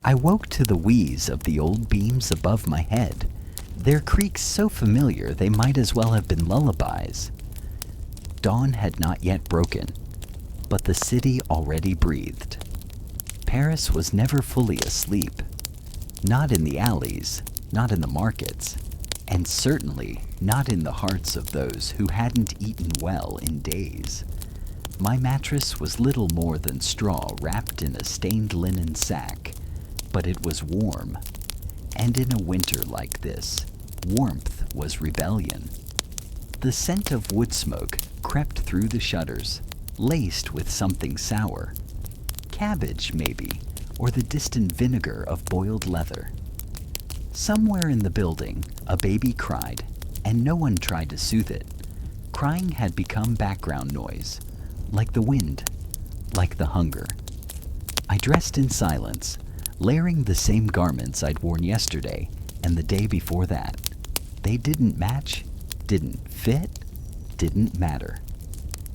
I woke to the wheeze of the old beams above my head, their creaks so familiar they might as well have been lullabies. Dawn had not yet broken, but the city already breathed. Paris was never fully asleep. Not in the alleys, not in the markets, and certainly not in the hearts of those who hadn't eaten well in days. My mattress was little more than straw wrapped in a stained linen sack, but it was warm. And in a winter like this, warmth was rebellion. The scent of wood smoke crept through the shutters, laced with something sour. Cabbage, maybe, or the distant vinegar of boiled leather. Somewhere in the building, a baby cried, and no one tried to soothe it. Crying had become background noise, like the wind, like the hunger. I dressed in silence, layering the same garments I'd worn yesterday and the day before that. They didn't match, didn't fit, didn't matter.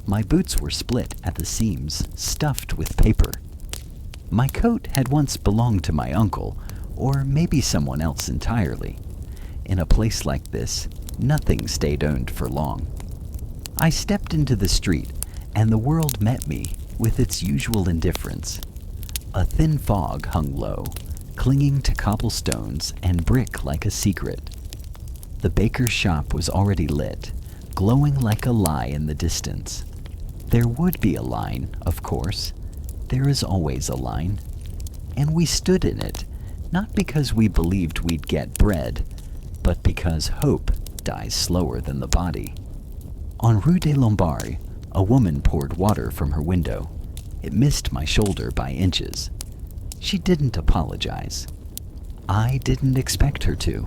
My boots were split at the seams, stuffed with paper. My coat had once belonged to my uncle, or maybe someone else entirely. In a place like this, nothing stayed owned for long. I stepped into the street, and the world met me with its usual indifference. A thin fog hung low, clinging to cobblestones and brick like a secret. The baker's shop was already lit, glowing like a lie in the distance. There would be a line, of course. There is always a line. And we stood in it, not because we believed we'd get bread, but because hope dies slower than the body. On Rue des Lombards, a woman poured water from her window. It missed my shoulder by inches. She didn't apologize. I didn't expect her to.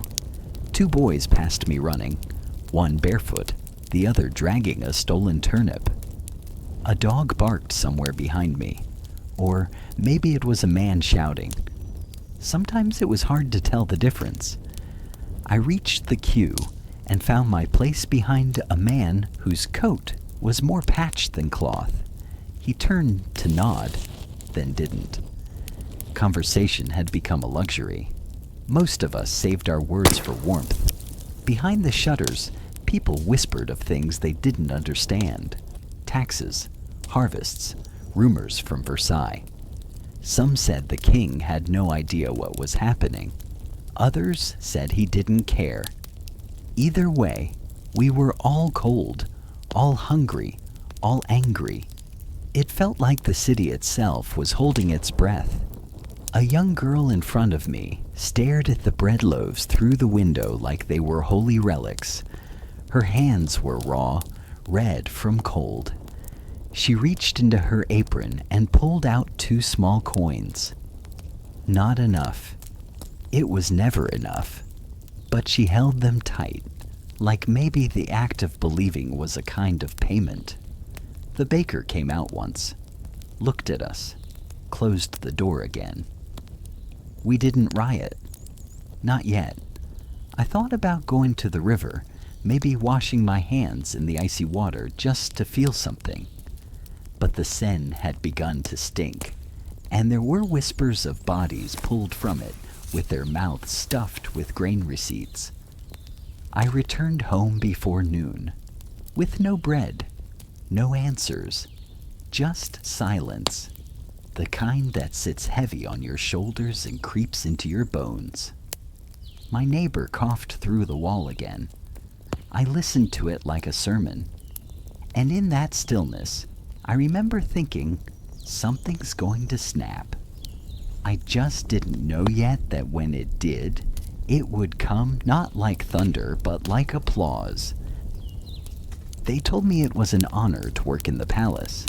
2 boys passed me running, one barefoot, the other dragging a stolen turnip. A dog barked somewhere behind me, or maybe it was a man shouting. Sometimes it was hard to tell the difference. I reached the queue and found my place behind a man whose coat was more patched than cloth. He turned to nod, then didn't. Conversation had become a luxury. Most of us saved our words for warmth. Behind the shutters, people whispered of things they didn't understand. Taxes, harvests, rumors from Versailles. Some said the king had no idea what was happening. Others said he didn't care. Either way, we were all cold, all hungry, all angry. It felt like the city itself was holding its breath. A young girl in front of me stared at the bread loaves through the window like they were holy relics. Her hands were raw, red from cold. She reached into her apron and pulled out 2 small coins. Not enough. It was never enough. But she held them tight, like maybe the act of believing was a kind of payment. The baker came out once, looked at us, closed the door again. We didn't riot. Not yet. I thought about going to the river, maybe washing my hands in the icy water just to feel something. But the Seine had begun to stink, and there were whispers of bodies pulled from it with their mouths stuffed with grain receipts. I returned home before noon, with no bread, no answers, just silence, the kind that sits heavy on your shoulders and creeps into your bones. My neighbor coughed through the wall again. I listened to it like a sermon, and in that stillness, I remember thinking, something's going to snap. I just didn't know yet that when it did, it would come not like thunder, but like applause. They told me it was an honor to work in the palace,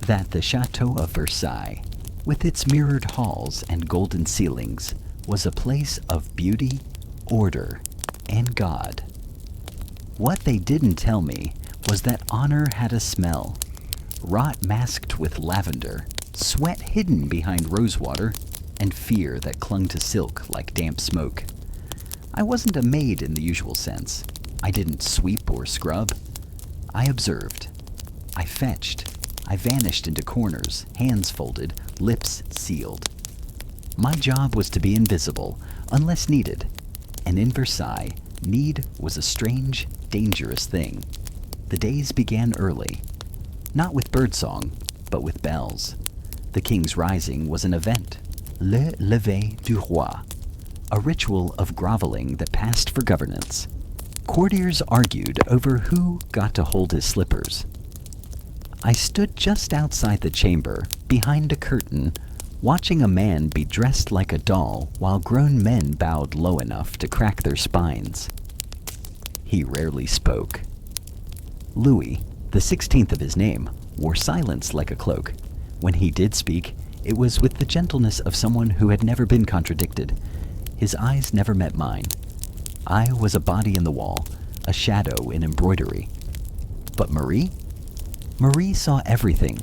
that the Chateau of Versailles, with its mirrored halls and golden ceilings, was a place of beauty, order, and God. What they didn't tell me was that honor had a smell, rot masked with lavender, sweat hidden behind rosewater, and fear that clung to silk like damp smoke. I wasn't a maid in the usual sense. I didn't sweep or scrub. I observed. I fetched. I vanished into corners, hands folded, lips sealed. My job was to be invisible, unless needed. And in Versailles, need was a strange, dangerous thing. The days began early. Not with birdsong, but with bells. The king's rising was an event. Le lever du roi. A ritual of groveling that passed for governance. Courtiers argued over who got to hold his slippers. I stood just outside the chamber, behind a curtain, watching a man be dressed like a doll while grown men bowed low enough to crack their spines. He rarely spoke. Louis, the 16th of his name, wore silence like a cloak. When he did speak, it was with the gentleness of someone who had never been contradicted. His eyes never met mine. I was a body in the wall, a shadow in embroidery. But Marie? Marie saw everything.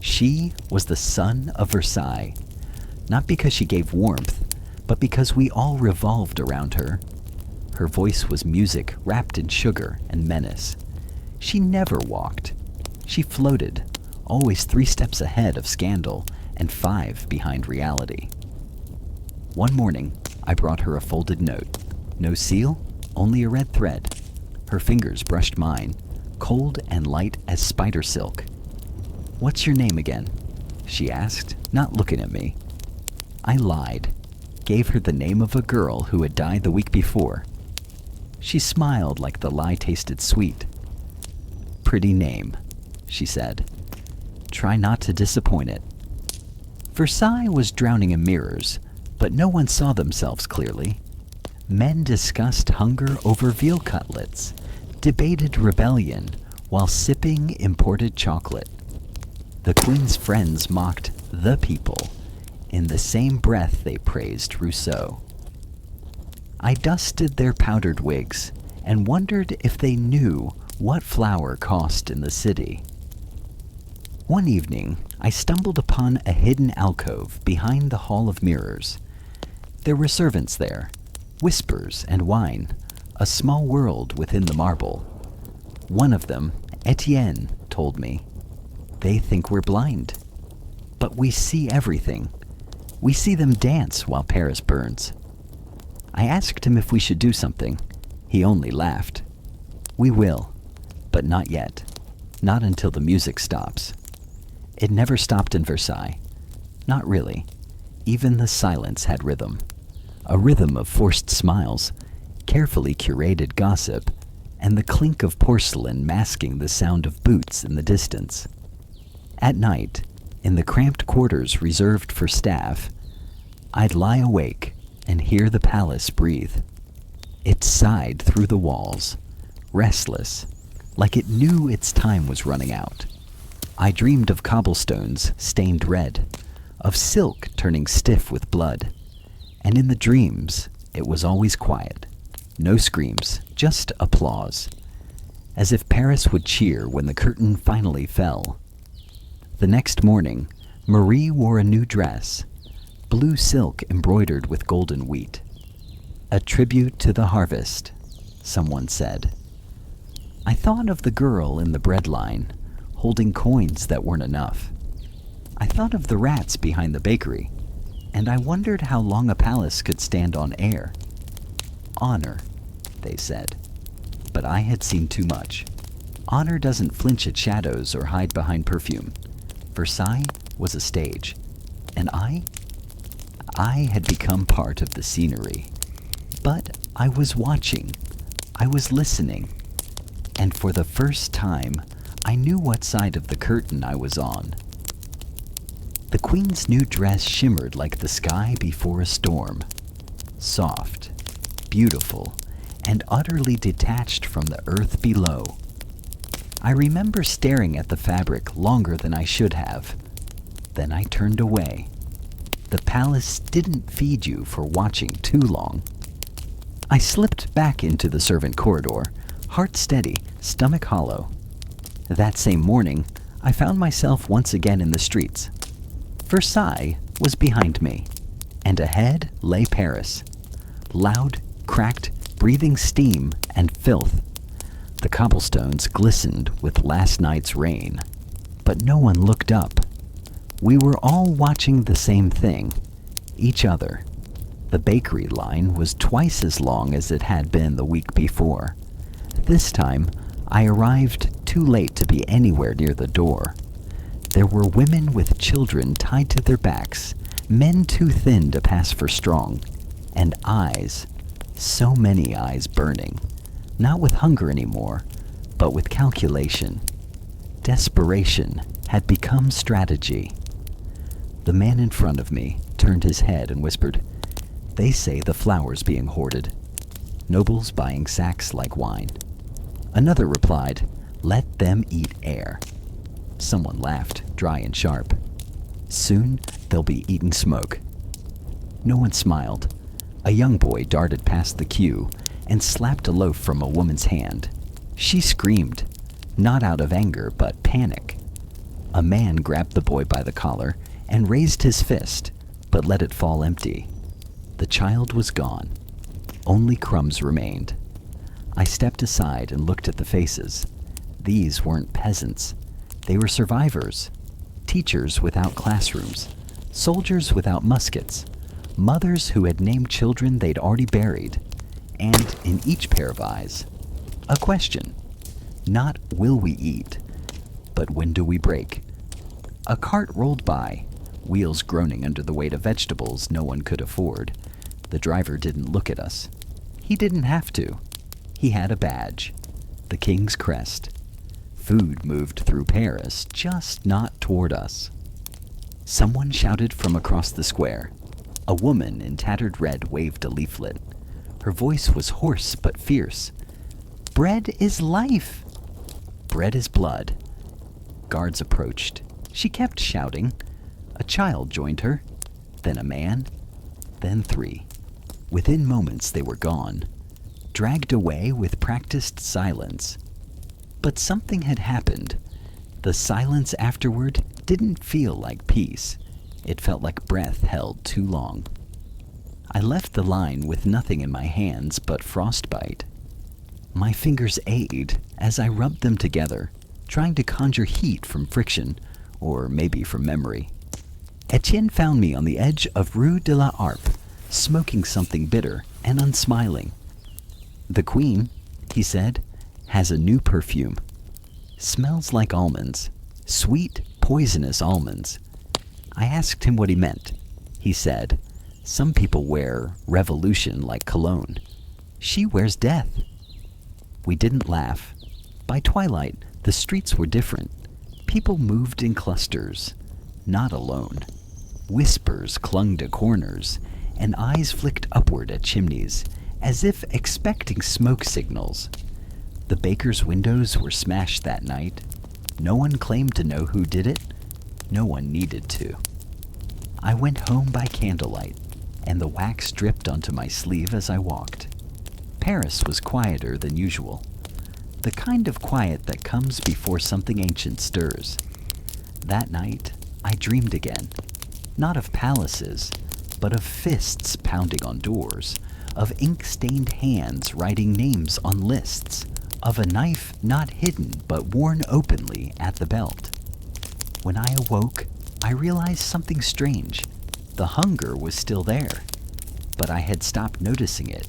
She was the sun of Versailles, not because she gave warmth, but because we all revolved around her. Her voice was music wrapped in sugar and menace. She never walked. She floated, always 3 steps ahead of scandal and 5 behind reality. One morning, I brought her a folded note. No seal, only a red thread. Her fingers brushed mine, cold and light as spider silk. "What's your name again?" she asked, not looking at me. I lied, gave her the name of a girl who had died the week before. She smiled like the lie tasted sweet. "Pretty name," she said. "Try not to disappoint it." Versailles was drowning in mirrors, but no one saw themselves clearly. Men discussed hunger over veal cutlets, debated rebellion while sipping imported chocolate. The Queen's friends mocked the people. In the same breath they praised Rousseau. I dusted their powdered wigs and wondered if they knew what flour cost in the city. One evening, I stumbled upon a hidden alcove behind the Hall of Mirrors. There were servants there, whispers and wine, a small world within the marble. One of them, Etienne, told me, "They think we're blind. But we see everything. We see them dance while Paris burns." I asked him if we should do something. He only laughed. "We will, but not yet. Not until the music stops." It never stopped in Versailles. Not really. Even the silence had rhythm. A rhythm of forced smiles, carefully curated gossip, and the clink of porcelain masking the sound of boots in the distance. At night, in the cramped quarters reserved for staff, I'd lie awake and hear the palace breathe. It sighed through the walls, restless, like it knew its time was running out. I dreamed of cobblestones stained red, of silk turning stiff with blood. And in the dreams, it was always quiet. No screams, just applause. As if Paris would cheer when the curtain finally fell. The next morning, Marie wore a new dress, blue silk embroidered with golden wheat. "A tribute to the harvest," someone said. I thought of the girl in the bread line, holding coins that weren't enough. I thought of the rats behind the bakery, and I wondered how long a palace could stand on air. Honor, they said, but I had seen too much. Honor doesn't flinch at shadows or hide behind perfume. Versailles was a stage, and I had become part of the scenery. But I was watching, I was listening, and for the first time, I knew what side of the curtain I was on. The Queen's new dress shimmered like the sky before a storm. Soft, beautiful, and utterly detached from the earth below. I remember staring at the fabric longer than I should have. Then I turned away. The palace didn't feed you for watching too long. I slipped back into the servant corridor, heart steady, stomach hollow. That same morning, I found myself once again in the streets. Versailles was behind me, and ahead lay Paris, loud, cracked, breathing steam and filth. The cobblestones glistened with last night's rain, but no one looked up. We were all watching the same thing, each other. The bakery line was twice as long as it had been the week before. This time, I arrived too late to be anywhere near the door. There were women with children tied to their backs, men too thin to pass for strong, and eyes, so many eyes burning, not with hunger anymore, but with calculation. Desperation had become strategy. The man in front of me turned his head and whispered, "They say the flour's being hoarded. Nobles buying sacks like wine." Another replied, "Let them eat air." Someone laughed, dry and sharp. "Soon they'll be eating smoke." No one smiled. A young boy darted past the queue and slapped a loaf from a woman's hand. She screamed, not out of anger, but panic. A man grabbed the boy by the collar and raised his fist, but let it fall empty. The child was gone. Only crumbs remained. I stepped aside and looked at the faces. These weren't peasants. They were survivors. Teachers without classrooms. Soldiers without muskets. Mothers who had named children they'd already buried. And in each pair of eyes, a question. Not will we eat, but when do we break? A cart rolled by, wheels groaning under the weight of vegetables no one could afford. The driver didn't look at us. He didn't have to. He had a badge, the king's crest. Food moved through Paris, just not toward us. Someone shouted from across the square. A woman in tattered red waved a leaflet. Her voice was hoarse but fierce. "Bread is life. Bread is blood." Guards approached. She kept shouting. A child joined her, then a man, then 3. Within moments they were gone, dragged away with practiced silence. But something had happened. The silence afterward didn't feel like peace. It felt like breath held too long. I left the line with nothing in my hands but frostbite. My fingers ached as I rubbed them together, trying to conjure heat from friction, or maybe from memory. Etienne found me on the edge of Rue de la Harpe, smoking something bitter and unsmiling. "The Queen," he said, "has a new perfume. Smells like almonds, sweet, poisonous almonds." I asked him what he meant. He said, "Some people wear revolution like cologne. She wears death." We didn't laugh. By twilight, the streets were different. People moved in clusters, not alone. Whispers clung to corners, and eyes flicked upward at chimneys, as if expecting smoke signals. The baker's windows were smashed that night. No one claimed to know who did it. No one needed to. I went home by candlelight, and the wax dripped onto my sleeve as I walked. Paris was quieter than usual. The kind of quiet that comes before something ancient stirs. That night, I dreamed again. Not of palaces, but of fists pounding on doors, of ink-stained hands writing names on lists, of a knife not hidden but worn openly at the belt. When I awoke, I realized something strange. The hunger was still there, but I had stopped noticing it,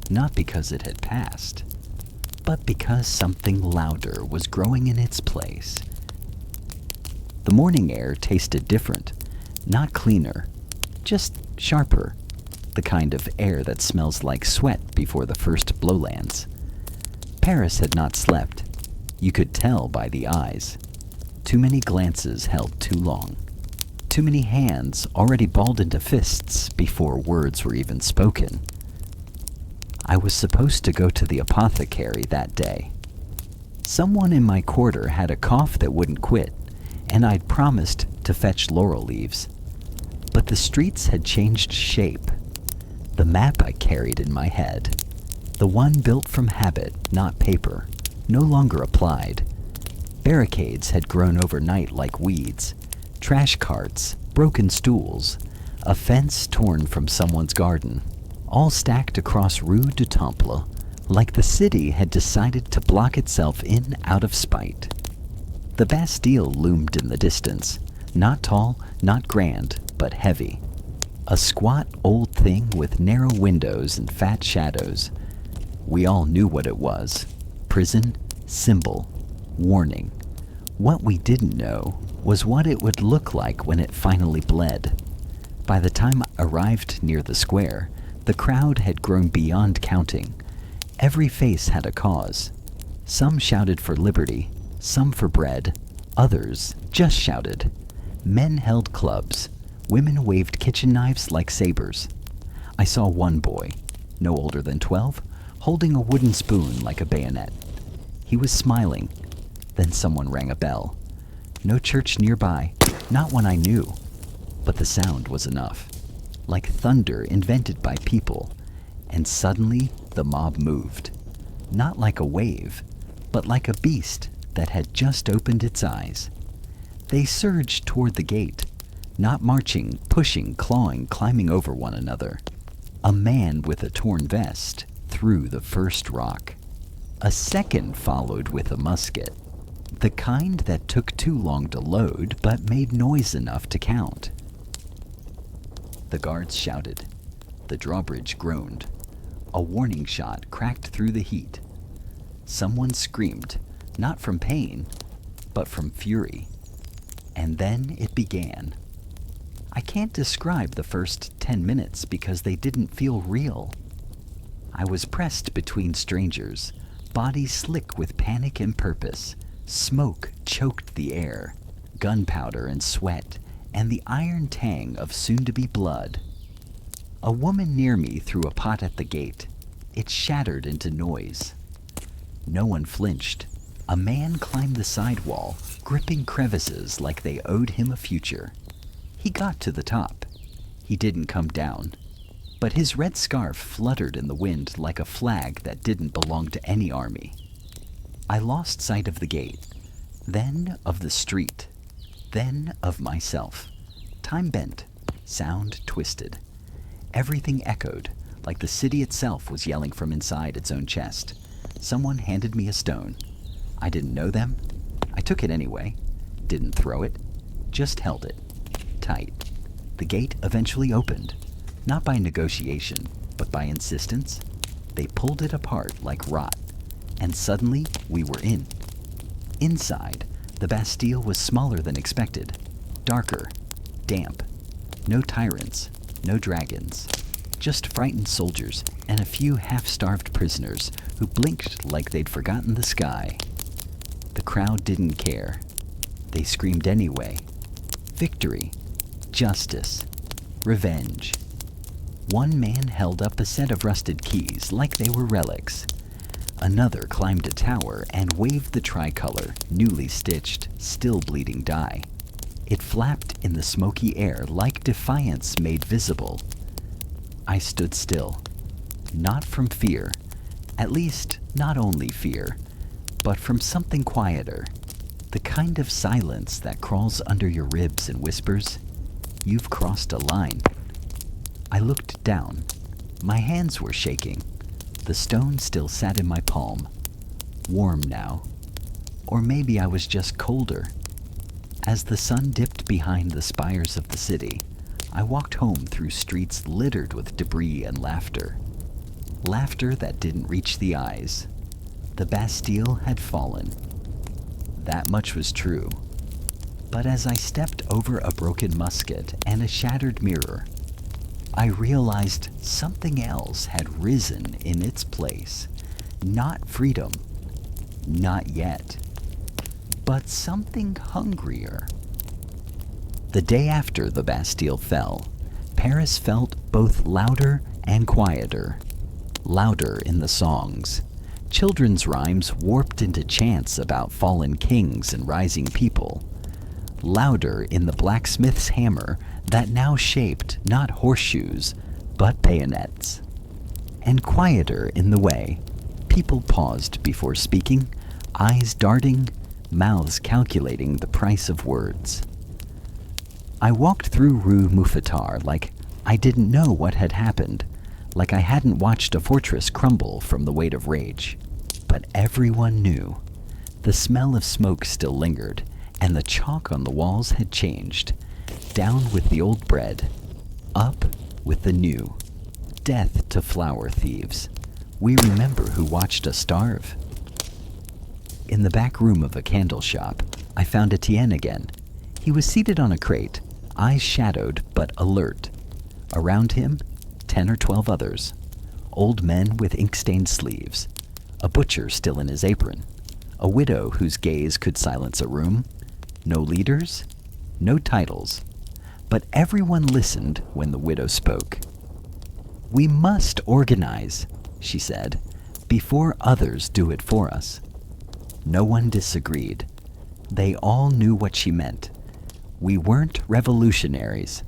not because it had passed, but because something louder was growing in its place. The morning air tasted different, not cleaner, just sharper, the kind of air that smells like sweat before the first blowlands. Paris had not slept. You could tell by the eyes. Too many glances held too long. Too many hands already balled into fists before words were even spoken. I was supposed to go to the apothecary that day. Someone in my quarter had a cough that wouldn't quit, and I'd promised to fetch laurel leaves. But the streets had changed shape. The map I carried in my head, the one built from habit, not paper, no longer applied. Barricades had grown overnight like weeds, trash carts, broken stools, a fence torn from someone's garden, all stacked across Rue du Temple, like the city had decided to block itself in out of spite. The Bastille loomed in the distance, not tall, not grand, but heavy. A squat old thing with narrow windows and fat shadows. We all knew what it was. Prison, symbol, warning. What we didn't know was what it would look like when it finally bled. By the time I arrived near the square, the crowd had grown beyond counting. Every face had a cause. Some shouted for liberty, some for bread, others just shouted. Men held clubs. Women waved kitchen knives like sabers. I saw one boy, no older than 12, holding a wooden spoon like a bayonet. He was smiling. Then someone rang a bell. No church nearby, not one I knew. But the sound was enough, like thunder invented by people. And suddenly the mob moved. Not like a wave, but like a beast that had just opened its eyes. They surged toward the gate, not marching, pushing, clawing, climbing over one another. A man with a torn vest threw the first rock. A second followed with a musket, the kind that took too long to load but made noise enough to count. The guards shouted. The drawbridge groaned. A warning shot cracked through the heat. Someone screamed, not from pain, but from fury. And then it began. I can't describe the first 10 minutes because they didn't feel real. I was pressed between strangers, bodies slick with panic and purpose. Smoke choked the air, gunpowder and sweat, and the iron tang of soon-to-be blood. A woman near me threw a pot at the gate. It shattered into noise. No one flinched. A man climbed the sidewall, gripping crevices like they owed him a future. He got to the top. He didn't come down, but his red scarf fluttered in the wind like a flag that didn't belong to any army. I lost sight of the gate, then of the street, then of myself. Time bent, sound twisted. Everything echoed, like the city itself was yelling from inside its own chest. Someone handed me a stone. I didn't know them. I took it anyway. Didn't throw it, just held it. Tight. The gate eventually opened, not by negotiation, but by insistence. They pulled it apart like rot, and suddenly we were in. Inside, the Bastille was smaller than expected, darker, damp. No tyrants, no dragons, just frightened soldiers and a few half-starved prisoners who blinked like they'd forgotten the sky. The crowd didn't care. They screamed anyway. Victory. Justice, revenge. One man held up a set of rusted keys like they were relics. Another climbed a tower and waved the tricolor, newly stitched, still bleeding dye. It flapped in the smoky air like defiance made visible. I stood still, not from fear, at least not only fear, but from something quieter, the kind of silence that crawls under your ribs and whispers, "You've crossed a line." I looked down. My hands were shaking. The stone still sat in my palm. Warm now. Or maybe I was just colder. As the sun dipped behind the spires of the city, I walked home through streets littered with debris and laughter. Laughter that didn't reach the eyes. The Bastille had fallen. That much was true. But as I stepped over a broken musket and a shattered mirror, I realized something else had risen in its place. Not freedom, not yet, but something hungrier. The day after the Bastille fell, Paris felt both louder and quieter. Louder in the songs. Children's rhymes warped into chants about fallen kings and rising people. Louder in the blacksmith's hammer that now shaped not horseshoes, but bayonets. And quieter in the way people paused before speaking, eyes darting, mouths calculating the price of words. I walked through Rue Mouffetard like I didn't know what had happened, like I hadn't watched a fortress crumble from the weight of rage. But everyone knew. The smell of smoke still lingered, and the chalk on the walls had changed. Down with the old bread. Up with the new, death to flower thieves. We remember who watched us starve. In the back room of a candle shop, I found Etienne again. He was seated on a crate, eyes shadowed but alert. Around him, 10 or 12 others, old men with ink-stained sleeves, a butcher still in his apron, a widow whose gaze could silence a room, no leaders, no titles, but everyone listened when the widow spoke. "We must organize," she said, "before others do it for us." No one disagreed. They all knew what she meant. We weren't revolutionaries,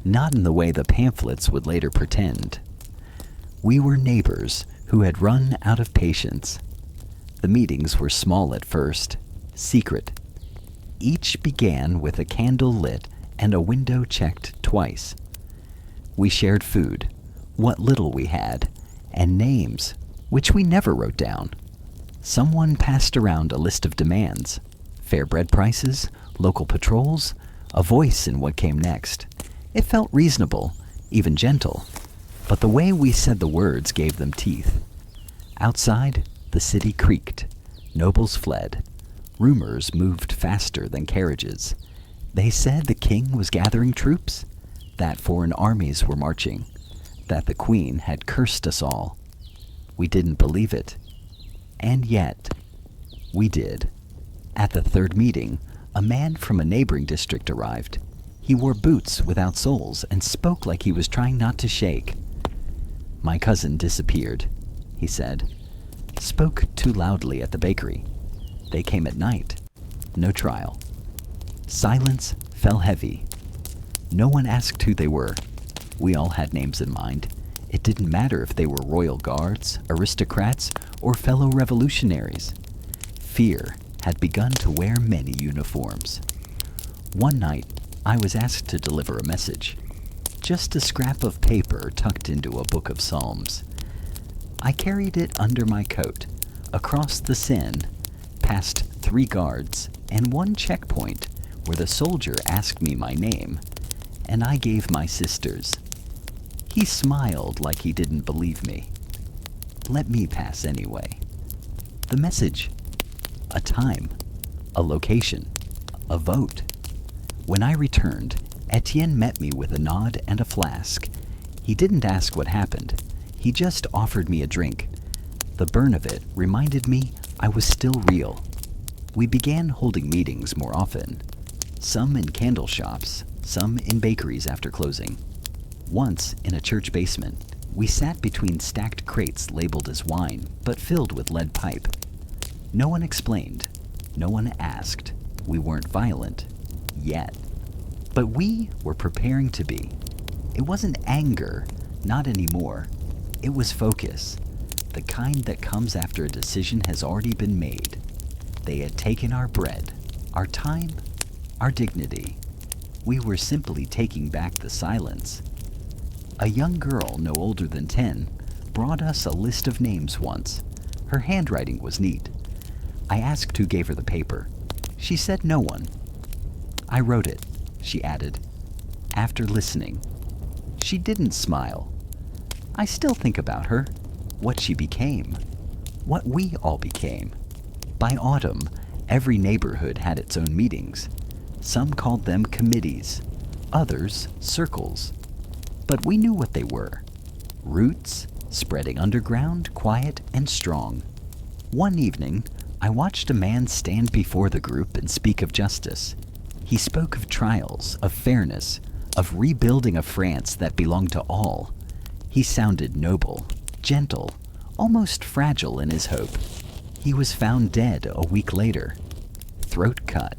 not in the way the pamphlets would later pretend. We were neighbors who had run out of patience. The meetings were small at first, secret. Each began with a candle lit and a window checked twice. We shared food, what little we had, and names, which we never wrote down. Someone passed around a list of demands, fair bread prices, local patrols, a voice in what came next. It felt reasonable, even gentle, but the way we said the words gave them teeth. Outside, the city creaked. Nobles fled. Rumors moved faster than carriages. They said the king was gathering troops, that foreign armies were marching, that the queen had cursed us all. We didn't believe it. And yet, we did. At the third meeting, a man from a neighboring district arrived. He wore boots without soles and spoke like he was trying not to shake. "My cousin disappeared," he said. "Spoke too loudly at the bakery. They came at night. No trial." Silence fell heavy. No one asked who they were. We all had names in mind. It didn't matter if they were royal guards, aristocrats, or fellow revolutionaries. Fear had begun to wear many uniforms. One night, I was asked to deliver a message. Just a scrap of paper tucked into a book of psalms. I carried it under my coat, across the Seine, past 3 guards, and 1 checkpoint where the soldier asked me my name, and I gave my sister's. He smiled like he didn't believe me. Let me pass anyway. The message: a time, a location, a vote. When I returned, Etienne met me with a nod and a flask. He didn't ask what happened. He just offered me a drink. The burn of it reminded me I was still real. We began holding meetings more often. Some in candle shops, some in bakeries after closing. Once, in a church basement, we sat between stacked crates labeled as wine, but filled with lead pipe. No one explained. No one asked. We weren't violent. Yet. But we were preparing to be. It wasn't anger, not anymore. It was focus, the kind that comes after a decision has already been made. They had taken our bread, our time, our dignity. We were simply taking back the silence. A young girl no older than 10 brought us a list of names once. Her handwriting was neat. I asked who gave her the paper. She said no one. "I wrote it," she added, after listening. She didn't smile. I still think about her, what she became, what we all became. By autumn, every neighborhood had its own meetings. Some called them committees, others circles. But we knew what they were. Roots, spreading underground, quiet and strong. One evening, I watched a man stand before the group and speak of justice. He spoke of trials, of fairness, of rebuilding a France that belonged to all. He sounded noble, gentle, almost fragile in his hope. He was found dead a week later, throat cut.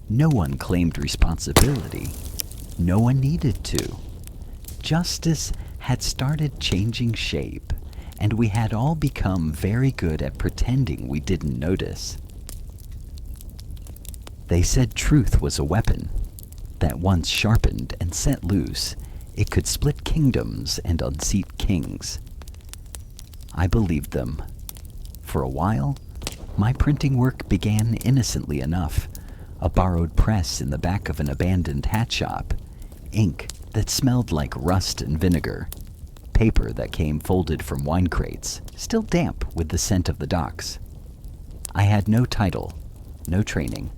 No one claimed responsibility. No one needed to. Justice had started changing shape, and we had all become very good at pretending we didn't notice. They said truth was a weapon, that once sharpened and set loose, it could split kingdoms and unseat kings. I believed them. For a while, my printing work began innocently enough. A borrowed press in the back of an abandoned hat shop, ink that smelled like rust and vinegar, paper that came folded from wine crates, still damp with the scent of the docks. I had no title, no training,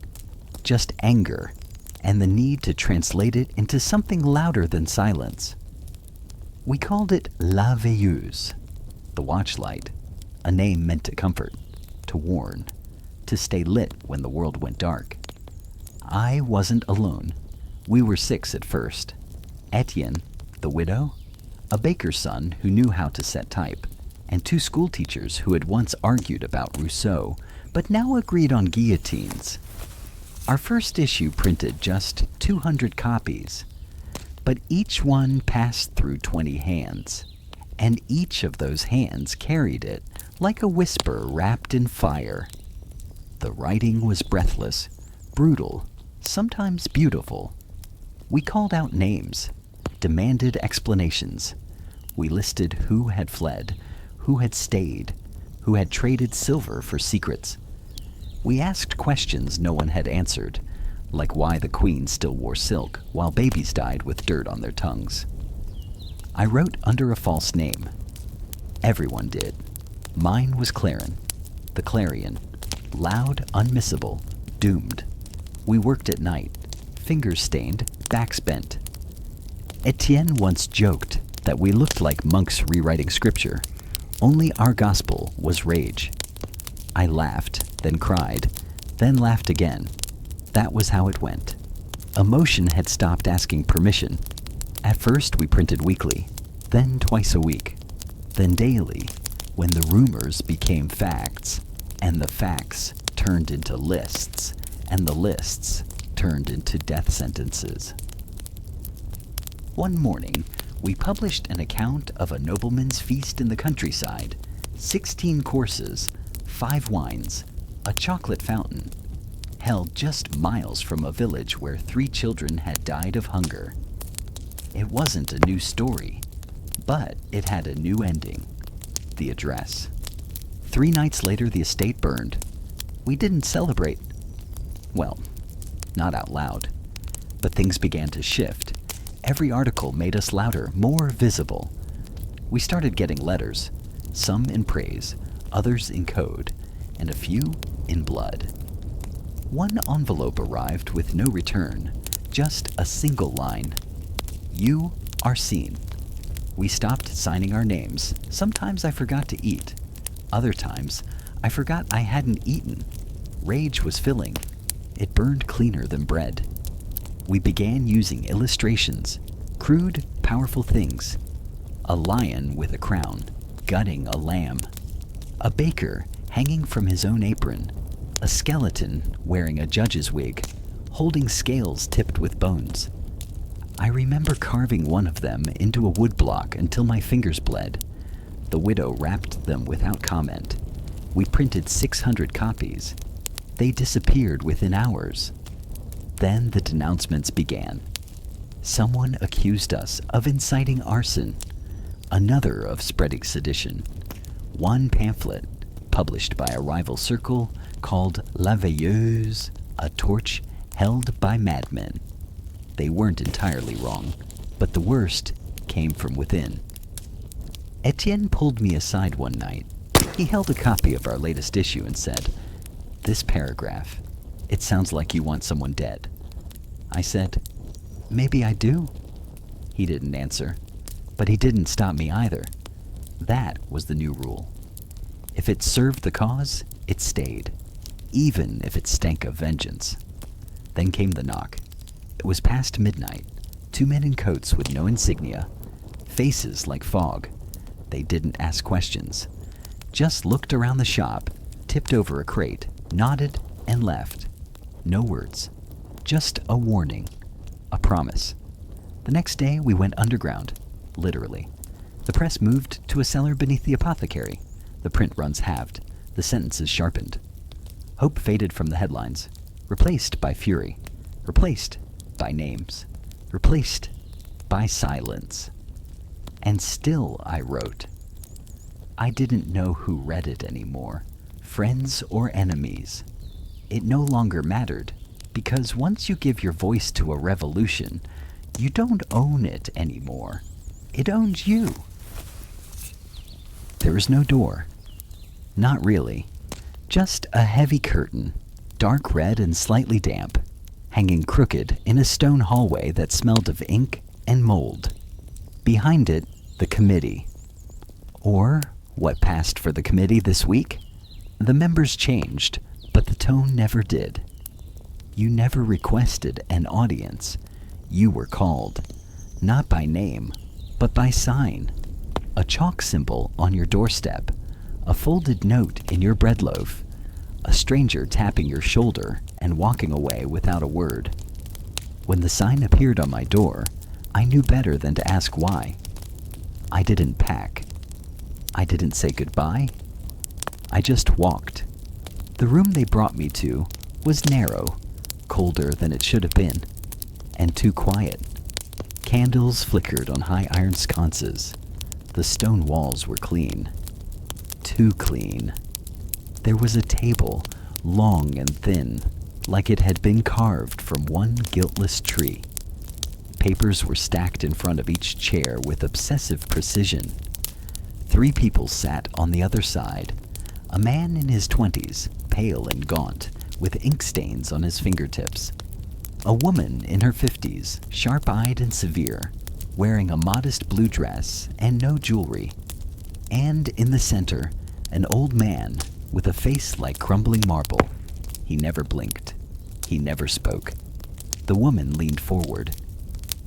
just anger and the need to translate it into something louder than silence. We called it La Veilleuse, the watchlight, a name meant to comfort, to warn, to stay lit when the world went dark. I wasn't alone. We were 6 at first. Etienne, the widow, a baker's son who knew how to set type, and 2 schoolteachers who had once argued about Rousseau, but now agreed on guillotines. Our first issue printed just 200 copies, but each one passed through 20 hands, and each of those hands carried it like a whisper wrapped in fire. The writing was breathless, brutal, sometimes beautiful. We called out names, demanded explanations. We listed who had fled, who had stayed, who had traded silver for secrets. We asked questions no one had answered, like why the queen still wore silk while babies died with dirt on their tongues. I wrote under a false name. Everyone did. Mine was Clarin, the Clarion, loud, unmissable, doomed. We worked at night, fingers stained, backs bent. Etienne once joked that we looked like monks rewriting scripture, only our gospel was rage. I laughed, then cried, then laughed again. That was how it went. Emotion had stopped asking permission. At first we printed weekly, then twice a week, then daily, when the rumors became facts, and the facts turned into lists, and the lists turned into death sentences. One morning, we published an account of a nobleman's feast in the countryside, 16 courses, 5 wines, a chocolate fountain, held just miles from a village where 3 children had died of hunger. It wasn't a new story, but it had a new ending, the address. 3 nights later, the estate burned. We didn't celebrate. Well, not out loud. But things began to shift. Every article made us louder, more visible. We started getting letters, some in praise, others in code, and a few in blood. One envelope arrived with no return, just a single line. You are seen. We stopped signing our names. Sometimes I forgot to eat. Other times, I forgot I hadn't eaten. Rage was filling. It burned cleaner than bread. We began using illustrations, crude, powerful things. A lion with a crown, gutting a lamb. A baker hanging from his own apron. A skeleton wearing a judge's wig, holding scales tipped with bones. I remember carving one of them into a woodblock until my fingers bled. The widow wrapped them without comment. We printed 600 copies. They disappeared within hours. Then the denouncements began. Someone accused us of inciting arson, another of spreading sedition. One pamphlet, published by a rival circle, called La Veilleuse, a torch held by madmen. They weren't entirely wrong, but the worst came from within. Etienne pulled me aside one night. He held a copy of our latest issue and said, "This paragraph, it sounds like you want someone dead." I said, "Maybe I do." He didn't answer, but he didn't stop me either. That was the new rule. If it served the cause, it stayed, even if it stank of vengeance. Then came the knock. It was past midnight. 2 men in coats with no insignia, faces like fog. They didn't ask questions, just looked around the shop, tipped over a crate, nodded, and left. No words, just a warning, a promise. The next day we went underground, literally. The press moved to a cellar beneath the apothecary. The print runs halved, the sentences sharpened. Hope faded from the headlines, replaced by fury, replaced by names, replaced by silence. And still I wrote. I didn't know who read it anymore, friends or enemies. It no longer mattered, because once you give your voice to a revolution, You don't own it anymore. It owns you. There is no door. Not really. Just a heavy curtain, dark red and slightly damp, hanging crooked in a stone hallway that smelled of ink and mold. Behind it, the committee. Or what passed for the committee this week? The members changed, but the tone never did. You never requested an audience. You were called, not by name, but by sign. A chalk symbol on your doorstep, a folded note in your bread loaf, a stranger tapping your shoulder and walking away without a word. When the sign appeared on my door, I knew better than to ask why. I didn't pack. I didn't say goodbye. I just walked. The room they brought me to was narrow, colder than it should have been, and too quiet. Candles flickered on high iron sconces. The stone walls were clean. Too clean. There was a table, long and thin, like it had been carved from one guiltless tree. Papers were stacked in front of each chair with obsessive precision. 3 people sat on the other side. A man in his 20s, pale and gaunt, with ink stains on his fingertips. A woman in her 50s, sharp-eyed and severe, wearing a modest blue dress and no jewelry. And in the center, an old man with a face like crumbling marble. He never blinked. He never spoke. The woman leaned forward.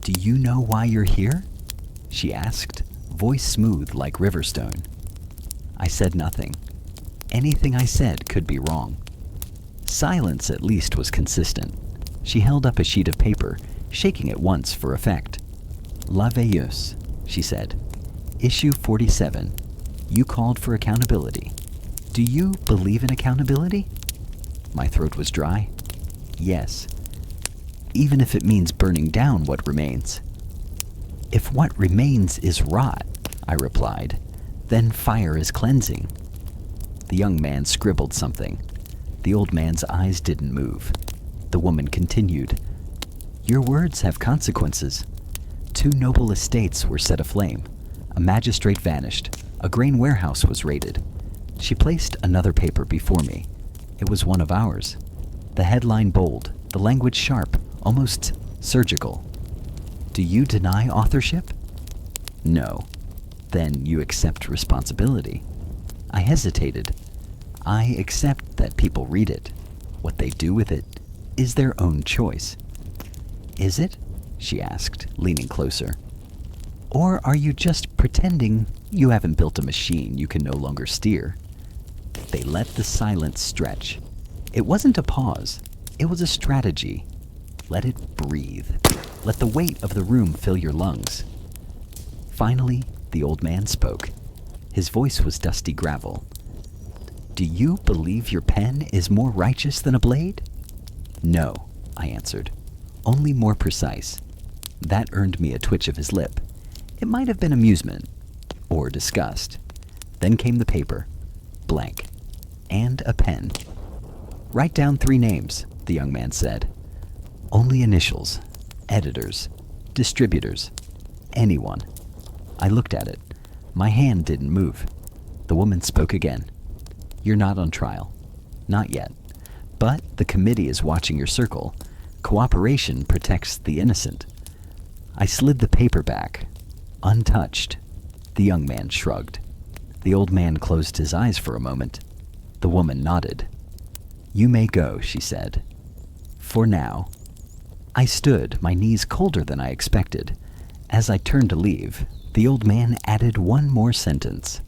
"Do you know why you're here?" she asked, voice smooth like riverstone. I said nothing. Anything I said could be wrong. Silence at least was consistent. She held up a sheet of paper, shaking it once for effect. "La veilleuse," she said. "Issue 47. You called for accountability. Do you believe in accountability?" My throat was dry. Yes. Even if it means burning down what remains. "If what remains is rot," I replied, "then fire is cleansing." The young man scribbled something. The old man's eyes didn't move. The woman continued, "Your words have consequences. 2 noble estates were set aflame. A magistrate vanished. A grain warehouse was raided." She placed another paper before me. It was one of ours. The headline bold, the language sharp, almost surgical. "Do you deny authorship?" "No." "Then you accept responsibility." I hesitated. "I accept that people read it. What they do with it is their own choice." "Is it?" she asked, leaning closer. "Or are you just pretending you haven't built a machine you can no longer steer?" They let the silence stretch. It wasn't a pause. It was a strategy. Let it breathe. Let the weight of the room fill your lungs. Finally, the old man spoke. His voice was dusty gravel. "Do you believe your pen is more righteous than a blade?" "No," I answered. "Only more precise." That earned me a twitch of his lip. It might have been amusement. Or disgust. Then came the paper. Blank. And a pen. "Write down 3 names," the young man said. "Only initials. Editors. Distributors. Anyone." I looked at it. My hand didn't move. The woman spoke again. "You're not on trial. Not yet. But the committee is watching your circle. Cooperation protects the innocent." I slid the paper back. Untouched. The young man shrugged. The old man closed his eyes for a moment. The woman nodded. "You may go," she said. "For now." I stood, my knees colder than I expected. As I turned to leave, the old man added one more sentence.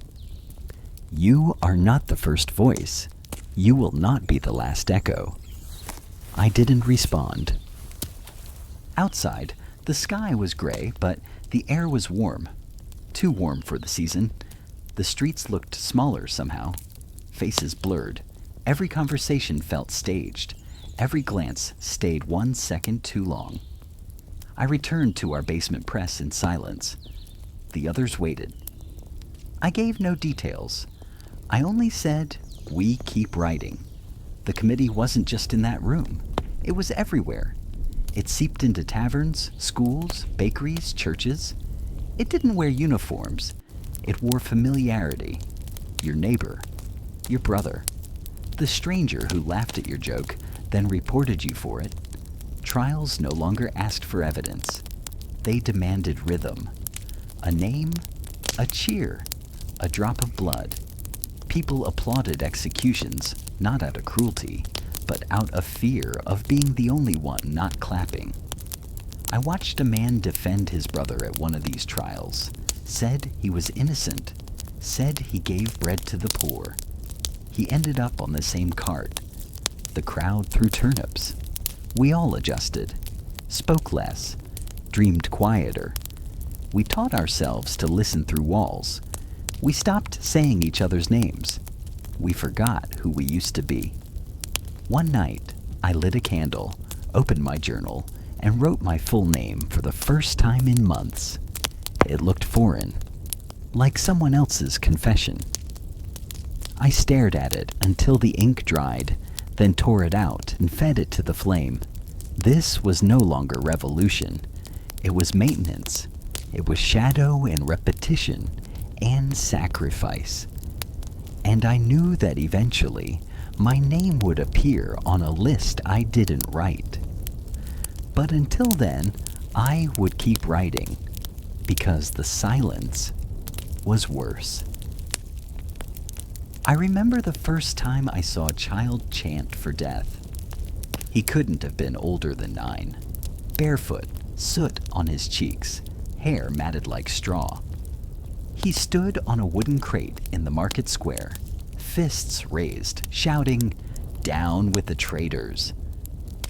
"You are not the first voice. You will not be the last echo." I didn't respond. Outside, the sky was gray, but the air was warm. Too warm for the season. The streets looked smaller somehow. Faces blurred. Every conversation felt staged. Every glance stayed 1 second too long. I returned to our basement press in silence. The others waited. I gave no details. I only said, "We keep writing." The committee wasn't just in that room. It was everywhere. It seeped into taverns, schools, bakeries, churches. It didn't wear uniforms. It wore familiarity. Your neighbor, your brother, the stranger who laughed at your joke, then reported you for it. Trials no longer asked for evidence. They demanded rhythm. A name, a cheer, a drop of blood. People applauded executions, not out of cruelty, but out of fear of being the only one not clapping. I watched a man defend his brother at one of these trials, said he was innocent, said he gave bread to the poor. He ended up on the same cart. The crowd threw turnips. We all adjusted, spoke less, dreamed quieter. We taught ourselves to listen through walls. We stopped saying each other's names. We forgot who we used to be. One night, I lit a candle, opened my journal, and wrote my full name for the first time in months. It looked foreign, like someone else's confession. I stared at it until the ink dried, then tore it out and fed it to the flame. This was no longer revolution. It was maintenance. It was shadow and repetition and sacrifice. And I knew that eventually my name would appear on a list I didn't write. But until then, I would keep writing, because the silence was worse. I remember the first time I saw a child chant for death. He couldn't have been older than 9. Barefoot, soot on his cheeks, hair matted like straw. He stood on a wooden crate in the market square, fists raised, shouting, "Down with the traitors."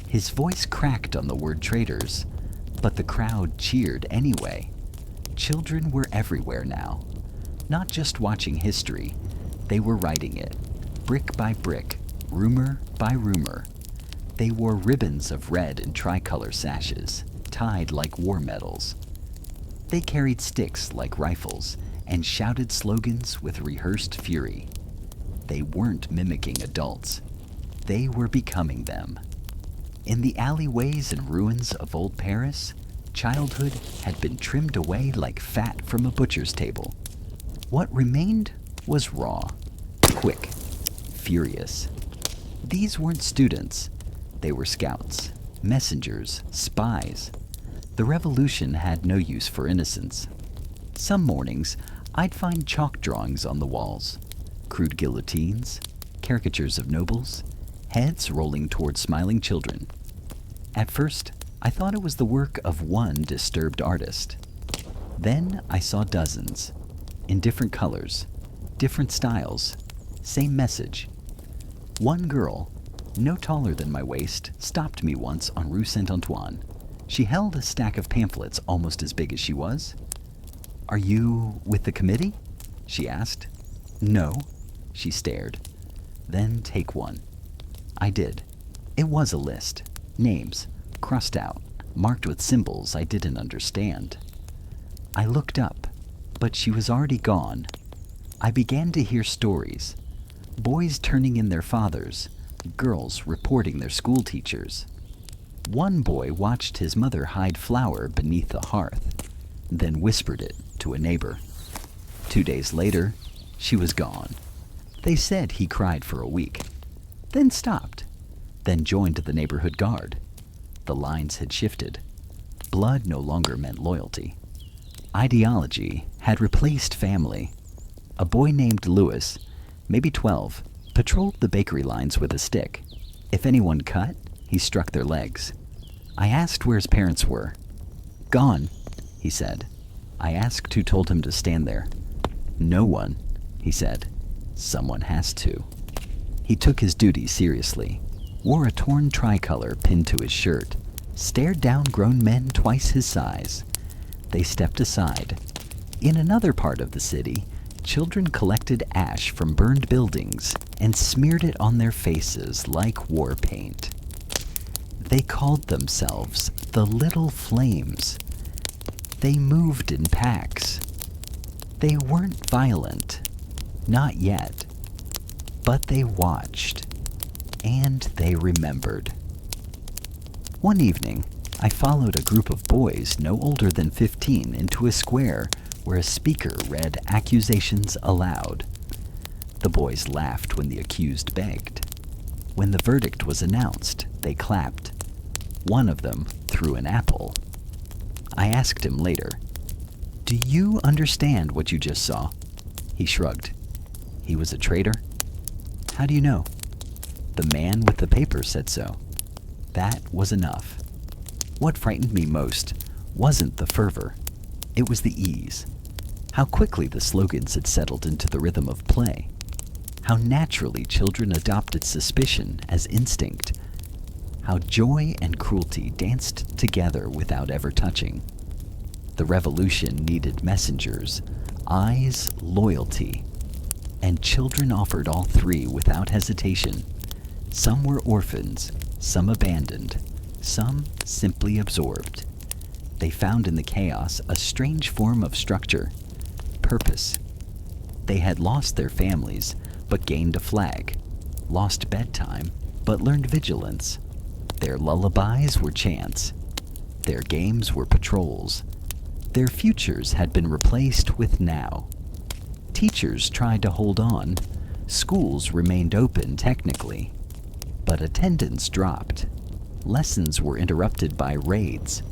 His voice cracked on the word traitors, but the crowd cheered anyway. Children were everywhere now, not just watching history. They were writing it, brick by brick, rumor by rumor. They wore ribbons of red and tricolor sashes, tied like war medals. They carried sticks like rifles and shouted slogans with rehearsed fury. They weren't mimicking adults. They were becoming them. In the alleyways and ruins of old Paris, childhood had been trimmed away like fat from a butcher's table. What remained was raw, quick, furious. These weren't students. They were scouts, messengers, spies. The revolution had no use for innocence. Some mornings, I'd find chalk drawings on the walls, crude guillotines, caricatures of nobles, heads rolling toward smiling children. At first, I thought it was the work of one disturbed artist. Then I saw dozens, in different colors, different styles, same message. One girl, no taller than my waist, stopped me once on Rue Saint-Antoine. She held a stack of pamphlets almost as big as she was. "Are you with the committee?" she asked. "No." She stared. "Then take one." I did. It was a list. Names, crossed out, marked with symbols I didn't understand. I looked up, but she was already gone. I began to hear stories. Boys turning in their fathers, girls reporting their school teachers. One boy watched his mother hide flour beneath the hearth, then whispered it to a neighbor. 2 days later, she was gone. They said he cried for a week, then stopped, then joined the neighborhood guard. The lines had shifted. Blood no longer meant loyalty. Ideology had replaced family. A boy named Louis, maybe 12, patrolled the bakery lines with a stick. If anyone cut, he struck their legs. I asked where his parents were. "Gone," he said. I asked who told him to stand there. "No one," he said. "Someone has to." He took his duty seriously, wore a torn tricolor pinned to his shirt, stared down grown men twice his size. They stepped aside. In another part of the city, children collected ash from burned buildings and smeared it on their faces like war paint. They called themselves the Little Flames. They moved in packs. They weren't violent, not yet, but they watched, and they remembered. One evening, I followed a group of boys no older than 15 into a square where a speaker read accusations aloud. The boys laughed when the accused begged. When the verdict was announced, they clapped. One of them threw an apple. I asked him later, "Do you understand what you just saw?" He shrugged. He was a traitor? How do you know? The man with the paper said so. That was enough. What frightened me most wasn't the fervor. It was the ease. How quickly the slogans had settled into the rhythm of play. How naturally children adopted suspicion as instinct. How joy and cruelty danced together without ever touching. The revolution needed messengers, eyes, loyalty, and children offered all three without hesitation. Some were orphans, some abandoned, some simply absorbed. They found in the chaos a strange form of structure, purpose. They had lost their families, but gained a flag, lost bedtime, but learned vigilance. Their lullabies were chants. Their games were patrols. Their futures had been replaced with now. Teachers tried to hold on. Schools remained open technically, but attendance dropped. Lessons were interrupted by raids.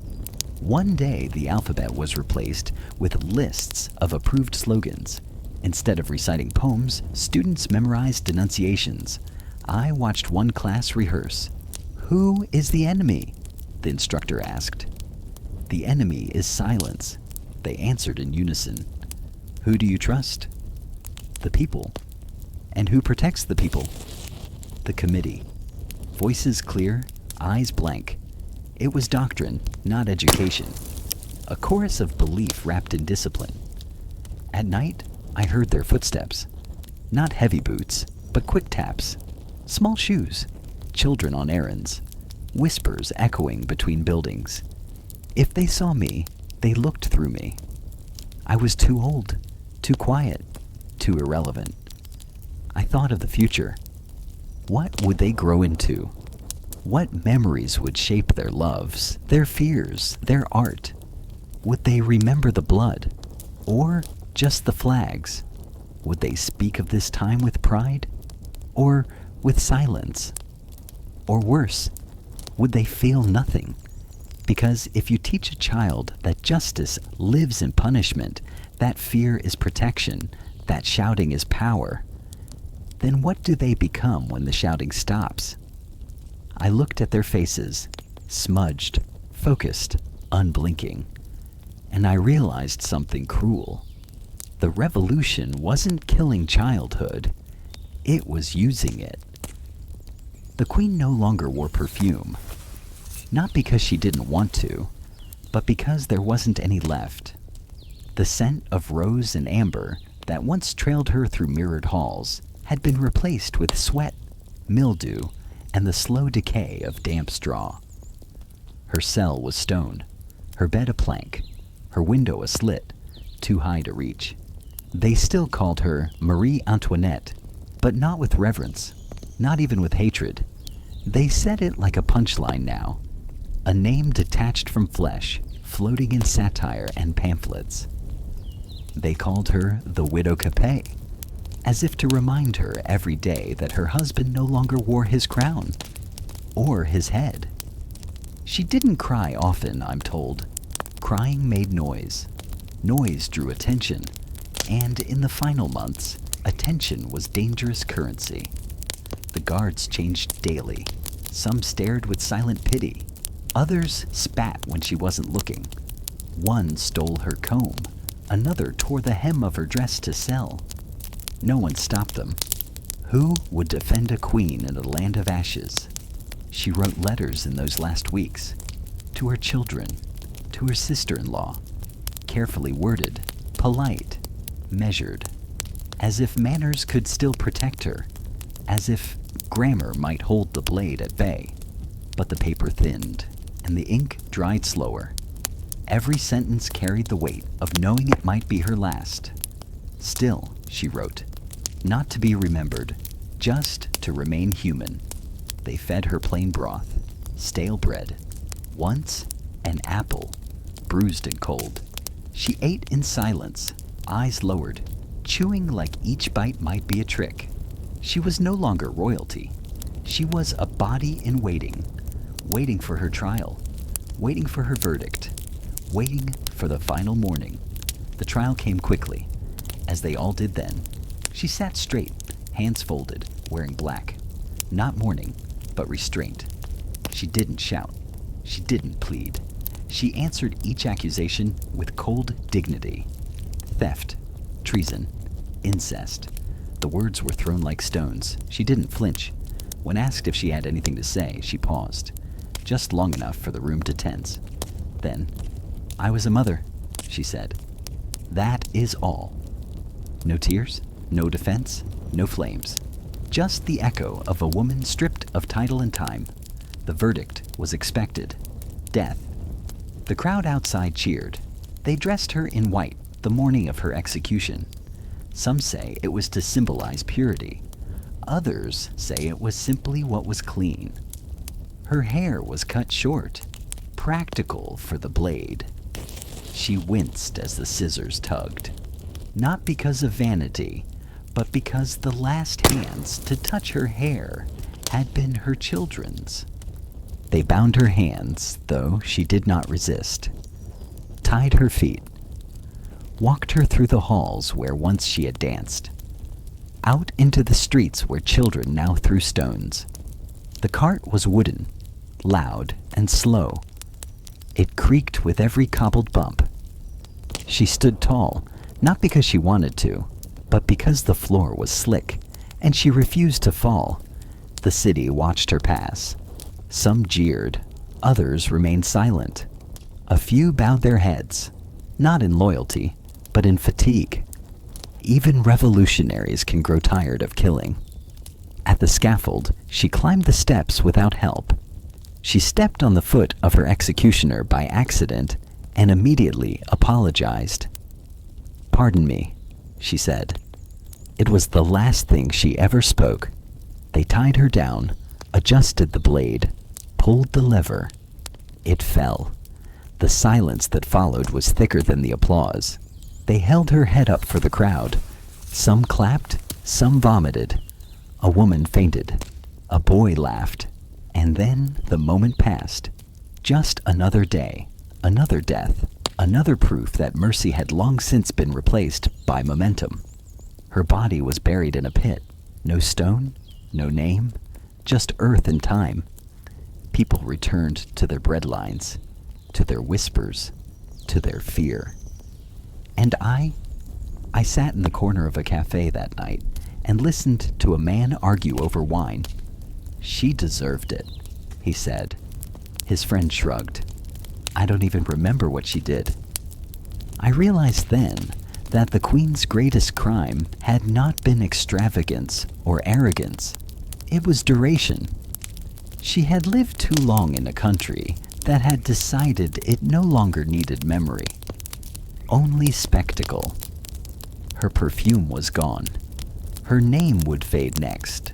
One day, the alphabet was replaced with lists of approved slogans. Instead of reciting poems, students memorized denunciations. I watched one class rehearse. "Who is the enemy?" the instructor asked. "The enemy is silence," they answered in unison. "Who do you trust?" "The people." "And who protects the people?" "The committee." Voices clear, eyes blank. It was doctrine, not education. A chorus of belief wrapped in discipline. At night, I heard their footsteps. Not heavy boots, but quick taps. Small shoes. Children on errands. Whispers echoing between buildings. If they saw me, they looked through me. I was too old, too quiet, too irrelevant. I thought of the future. What would they grow into? What memories would shape their loves, their fears, their art? Would they remember the blood, or just the flags? Would they speak of this time with pride, or with silence? Or worse, would they feel nothing? Because if you teach a child that justice lives in punishment, that fear is protection, that shouting is power, then what do they become when the shouting stops? I looked at their faces, smudged, focused, unblinking, and I realized something cruel. The revolution wasn't killing childhood, it was using it. The queen no longer wore perfume, not because she didn't want to, but because there wasn't any left. The scent of rose and amber that once trailed her through mirrored halls had been replaced with sweat, mildew, and the slow decay of damp straw. Her cell was stone, her bed a plank, her window a slit, too high to reach. They still called her Marie Antoinette, but not with reverence, not even with hatred. They said it like a punchline now, a name detached from flesh, floating in satire and pamphlets. They called her the Widow Capet, as if to remind her every day that her husband no longer wore his crown, or his head. She didn't cry often, I'm told. Crying made noise. Noise drew attention, and in the final months, attention was dangerous currency. The guards changed daily. Some stared with silent pity. Others spat when she wasn't looking. One stole her comb. Another tore the hem of her dress to sell. No one stopped them. Who would defend a queen in a land of ashes? She wrote letters in those last weeks. To her children, to her sister-in-law. Carefully worded, polite, measured. As if manners could still protect her. As if grammar might hold the blade at bay. But the paper thinned, and the ink dried slower. Every sentence carried the weight of knowing it might be her last. Still, she wrote, not to be remembered, just to remain human. They fed her plain broth, stale bread, once An apple, bruised and cold. She ate in silence, eyes lowered, chewing like each bite might be a trick. She was no longer royalty. She was a body in waiting, waiting for her trial, waiting for her verdict, waiting for the final morning. The trial came quickly, as they all did then. She sat straight, hands folded, wearing black. Not mourning, but restraint. She didn't shout. She didn't plead. She answered each accusation with cold dignity. Theft, treason, incest. The words were thrown like stones. She didn't flinch. When asked if she had anything to say, she paused, just long enough for the room to tense. Then, "I was a mother," she said. "That is all." No tears, no defense, no flames. Just the echo of a woman stripped of title and time. The verdict was expected. Death. The crowd outside cheered. They dressed her in white the morning of her execution. Some say it was to symbolize purity. Others say it was simply what was clean. Her hair was cut short, practical for the blade. She winced as the scissors tugged. Not because of vanity, but because the last hands to touch her hair had been her children's. They bound her hands, though she did not resist, tied her feet, walked her through the halls where once she had danced, out into the streets where children now threw stones. The cart was wooden, loud and slow. It creaked with every cobbled bump. She stood tall, not because she wanted to, but because the floor was slick, and she refused to fall. The city watched her pass. Some jeered, others remained silent. A few bowed their heads, not in loyalty, but in fatigue. Even revolutionaries can grow tired of killing. At the scaffold, she climbed the steps without help. She stepped on the foot of her executioner by accident and immediately apologized. "Pardon me," she said. It was the last thing she ever spoke. They tied her down, adjusted the blade, pulled the lever. It fell. The silence that followed was thicker than the applause. They held her head up for the crowd. Some clapped, some vomited. A woman fainted. A boy laughed. And then the moment passed. Just another day, another death, another proof that mercy had long since been replaced by momentum. Her body was buried in a pit. No stone, no name, just earth and time. People returned to their breadlines, to their whispers, to their fear. And I sat in the corner of a cafe that night and listened to a man argue over wine. "She deserved it," he said. His friend shrugged. "I don't even remember what she did." I realized then that the Queen's greatest crime had not been extravagance or arrogance. It was duration. She had lived too long in a country that had decided it no longer needed memory, only spectacle. Her perfume was gone. Her name would fade next.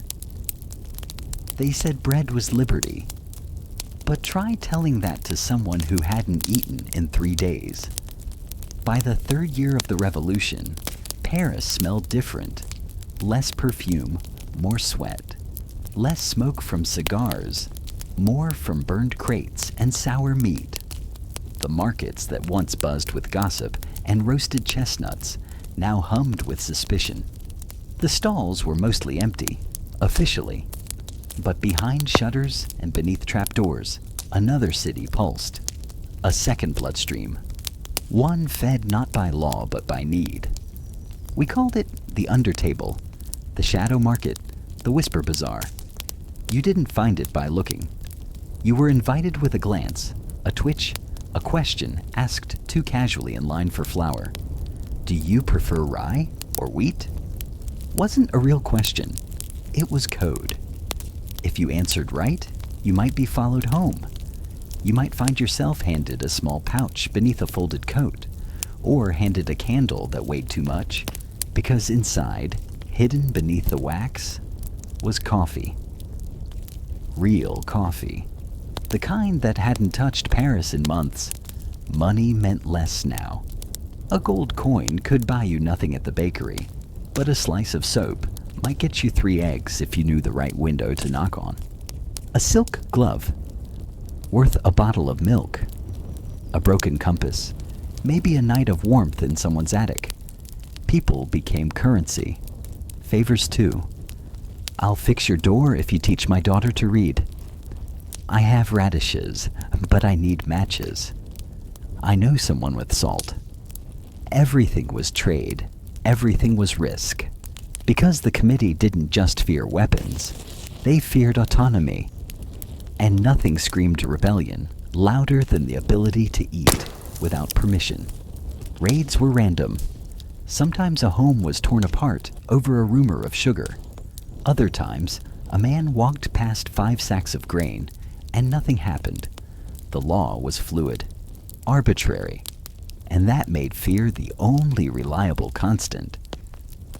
They said bread was liberty. But try telling that to someone who hadn't eaten in 3 days. By the 3rd year of the revolution, Paris smelled different. Less perfume, more sweat. Less smoke from cigars, more from burned crates and sour meat. The markets that once buzzed with gossip and roasted chestnuts now hummed with suspicion. The stalls were mostly empty, officially. But behind shutters and beneath trapdoors, another city pulsed. A second bloodstream. One fed not by law but by need. We called it the undertable, the shadow market, the whisper bazaar. You didn't find it by looking. You were invited with a glance, a twitch, a question asked too casually in line for flour. Do you prefer rye or wheat? Wasn't a real question. It was code. If you answered right, you might be followed home. You might find yourself handed a small pouch beneath a folded coat, or handed a candle that weighed too much, because inside, hidden beneath the wax, was coffee. Real coffee. The kind that hadn't touched Paris in months. Money meant less now. A gold coin could buy you nothing at the bakery, but a slice of soap might get you 3 eggs if you knew the right window to knock on. A silk glove, worth a bottle of milk. A broken compass, maybe a night of warmth in someone's attic. People became currency. Favors too. I'll fix your door if you teach my daughter to read. I have radishes, but I need matches. I know someone with salt. Everything was trade. Everything was risk. Because the committee didn't just fear weapons, they feared autonomy. And nothing screamed rebellion louder than the ability to eat without permission. Raids were random. Sometimes a home was torn apart over a rumor of sugar. Other times, a man walked past 5 sacks of grain and nothing happened. The law was fluid, arbitrary, and that made fear the only reliable constant.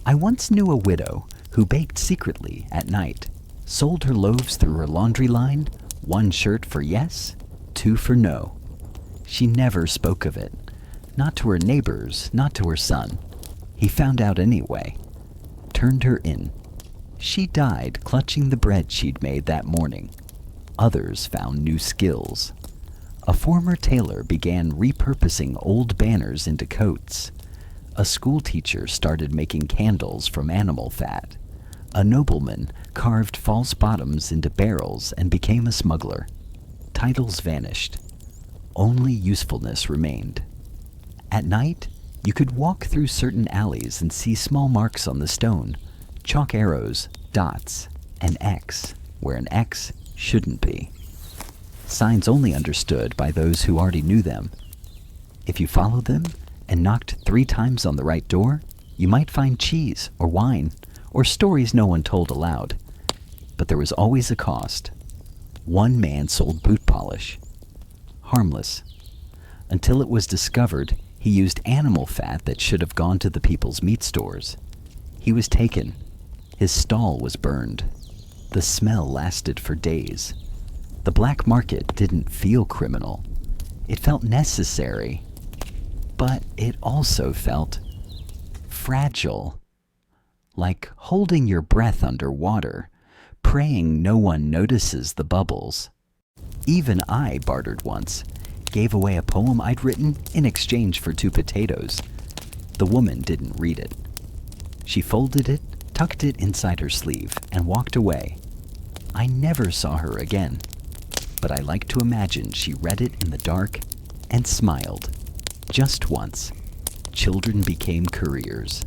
I once knew a widow who baked secretly at night, sold her loaves through her laundry line, 1 shirt for yes, 2 for no. She never spoke of it, not to her neighbors, not to her son. He found out anyway, turned her in. She died clutching the bread she'd made that morning. Others found new skills. A former tailor began repurposing old banners into coats. A schoolteacher started making candles from animal fat. A nobleman carved false bottoms into barrels and became a smuggler. Titles vanished. Only usefulness remained. At night, you could walk through certain alleys and see small marks on the stone, chalk arrows, dots, an X, where an X shouldn't be. Signs only understood by those who already knew them. If you followed them and knocked 3 times on the right door, you might find cheese or wine or stories no one told aloud. But there was always a cost. One man sold boot polish. Harmless. Until it was discovered he used animal fat that should have gone to the people's meat stores. He was taken. His stall was burned. The smell lasted for days. The black market didn't feel criminal. It felt necessary. But it also felt fragile. Like holding your breath underwater, praying no one notices the bubbles. Even I bartered once, gave away a poem I'd written in exchange for 2 potatoes. The woman didn't read it. She folded it, tucked it inside her sleeve, and walked away. I never saw her again, but I like to imagine she read it in the dark and smiled. Just once, children became couriers.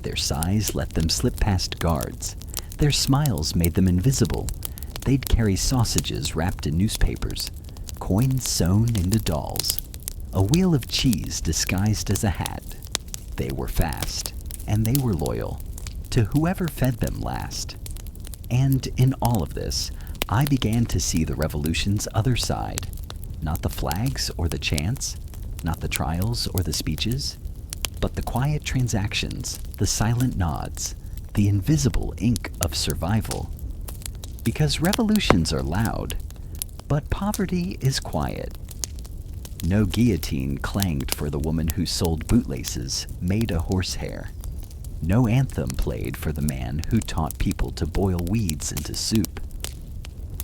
Their size let them slip past guards. Their smiles made them invisible. They'd carry sausages wrapped in newspapers, coins sewn into dolls, a wheel of cheese disguised as a hat. They were fast, and they were loyal to whoever fed them last. And in all of this, I began to see the revolution's other side. Not the flags or the chants, not the trials or the speeches, but the quiet transactions, the silent nods, the invisible ink of survival. Because revolutions are loud, but poverty is quiet. No guillotine clanged for the woman who sold bootlaces made a horsehair. No anthem played for the man who taught people to boil weeds into soup.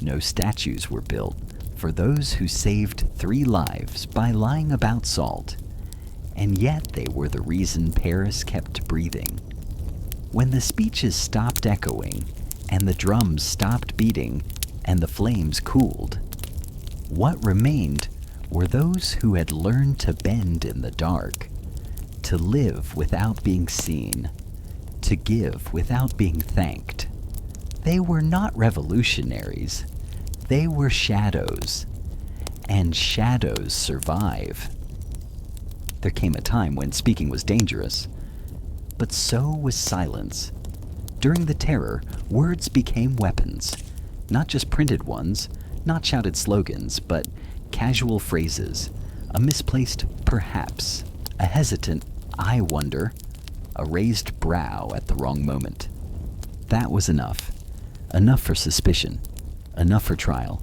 No statues were built for those who saved 3 lives by lying about salt, and yet they were the reason Paris kept breathing. When the speeches stopped echoing, and the drums stopped beating, and the flames cooled, what remained were those who had learned to bend in the dark, to live without being seen, to give without being thanked. They were not revolutionaries. They were shadows, and shadows survive. There came a time when speaking was dangerous, but so was silence. During the terror, words became weapons, not just printed ones, not shouted slogans, but casual phrases, a misplaced perhaps, a hesitant I wonder, a raised brow at the wrong moment. That was enough. Enough for suspicion. Enough for trial.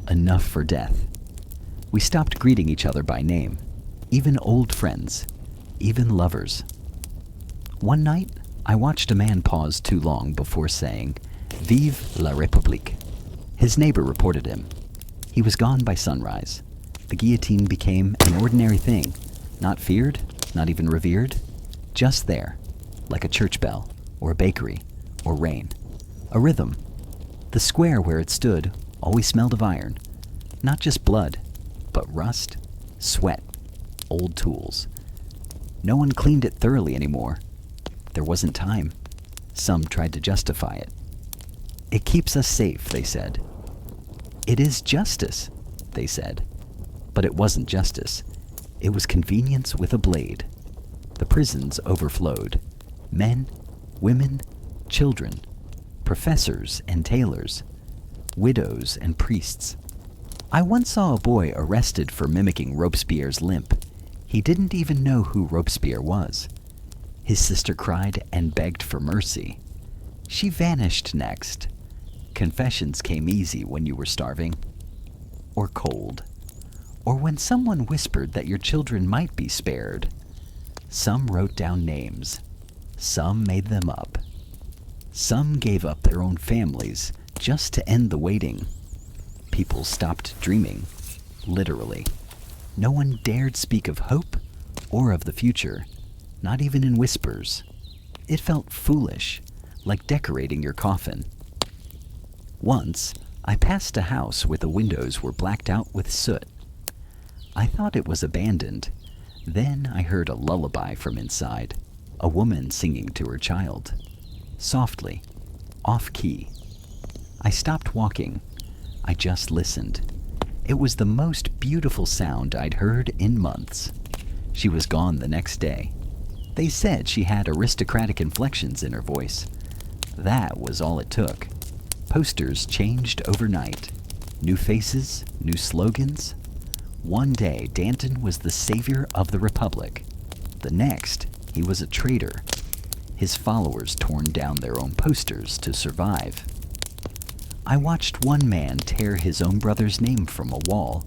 enough for death. We stopped greeting each other by name, even old friends, even lovers. One night, I watched a man pause too long before saying, "Vive la République." His neighbor reported him. He was gone by sunrise. The guillotine became an ordinary thing, not feared, not even revered, just there, like a church bell, or a bakery, or rain. A rhythm. The square where it stood always smelled of iron, not just blood, but rust, sweat, old tools. No one cleaned it thoroughly anymore. There wasn't time. Some tried to justify it. It keeps us safe, they said. It is justice, they said. But it wasn't justice. It was convenience with a blade. The prisons overflowed. Men, women, children, professors and tailors, widows and priests. I once saw a boy arrested for mimicking Robespierre's limp. He didn't even know who Robespierre was. His sister cried and begged for mercy. She vanished next. Confessions came easy when you were starving, or cold, or when someone whispered that your children might be spared. Some wrote down names. Some made them up. Some gave up their own families just to end the waiting. People stopped dreaming, literally. No one dared speak of hope or of the future, not even in whispers. It felt foolish, like decorating your coffin. Once, I passed a house where the windows were blacked out with soot. I thought it was abandoned. Then I heard a lullaby from inside, a woman singing to her child. Softly, off-key. I stopped walking. I just listened. It was the most beautiful sound I'd heard in months. She was gone the next day. They said she had aristocratic inflections in her voice. That was all it took. Posters changed overnight. New faces, new slogans. One day, Danton was the savior of the Republic. The next, he was a traitor. His followers torn down their own posters to survive. I watched one man tear his own brother's name from a wall,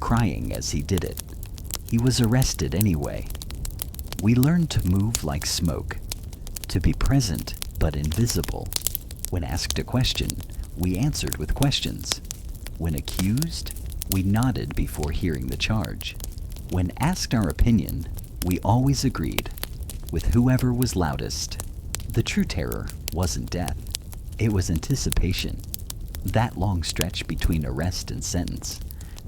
crying as he did it. He was arrested anyway. We learned to move like smoke, to be present but invisible. When asked a question, we answered with questions. When accused, we nodded before hearing the charge. When asked our opinion, we always agreed, with whoever was loudest. The true terror wasn't death. It was anticipation. That long stretch between arrest and sentence,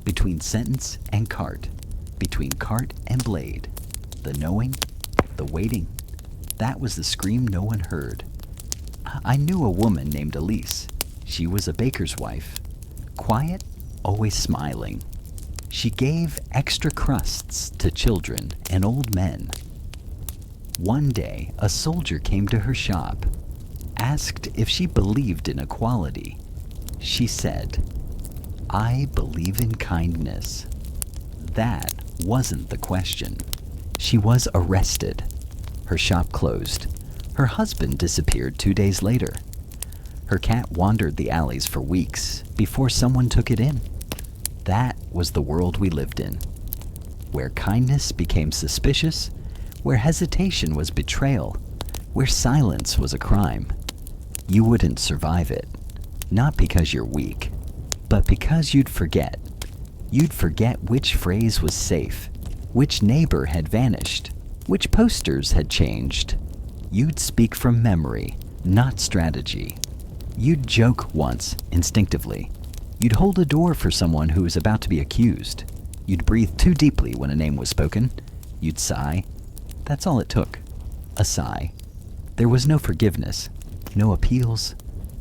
between sentence and cart, between cart and blade. The knowing, the waiting, that was the scream no one heard. I knew a woman named Elise. She was a baker's wife. Quiet, always smiling. She gave extra crusts to children and old men. One day, a soldier came to her shop, asked if she believed in equality. She said, "I believe in kindness." That wasn't the question. She was arrested. Her shop closed. Her husband disappeared 2 days later. Her cat wandered the alleys for weeks before someone took it in. That was the world we lived in, where kindness became suspicious, where hesitation was betrayal, where silence was a crime. You wouldn't survive it, not because you're weak, but because you'd forget. You'd forget which phrase was safe, which neighbor had vanished, which posters had changed. You'd speak from memory, not strategy. You'd joke once, instinctively. You'd hold a door for someone who was about to be accused. You'd breathe too deeply when a name was spoken. You'd sigh. That's all it took. A sigh. There was no forgiveness, no appeals,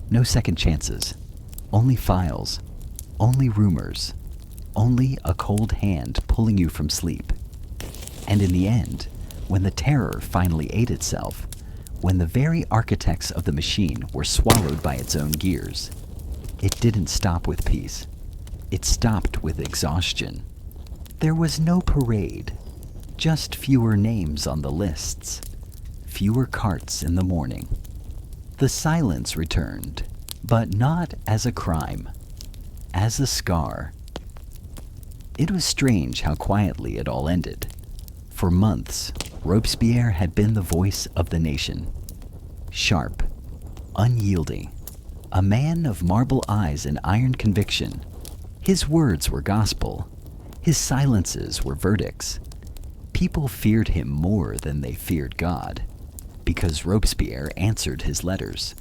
no second chances. Only files, only rumors, only a cold hand pulling you from sleep. And in the end, when the terror finally ate itself, when the very architects of the machine were swallowed by its own gears, it didn't stop with peace. It stopped with exhaustion. There was no parade, just fewer names on the lists, fewer carts in the morning. The silence returned, but not as a crime. as a scar. It was strange how quietly it all ended. For months, Robespierre had been the voice of the nation. Sharp, unyielding, a man of marble eyes and iron conviction. His words were gospel. His silences were verdicts. People feared him more than they feared God, because Robespierre answered his letters.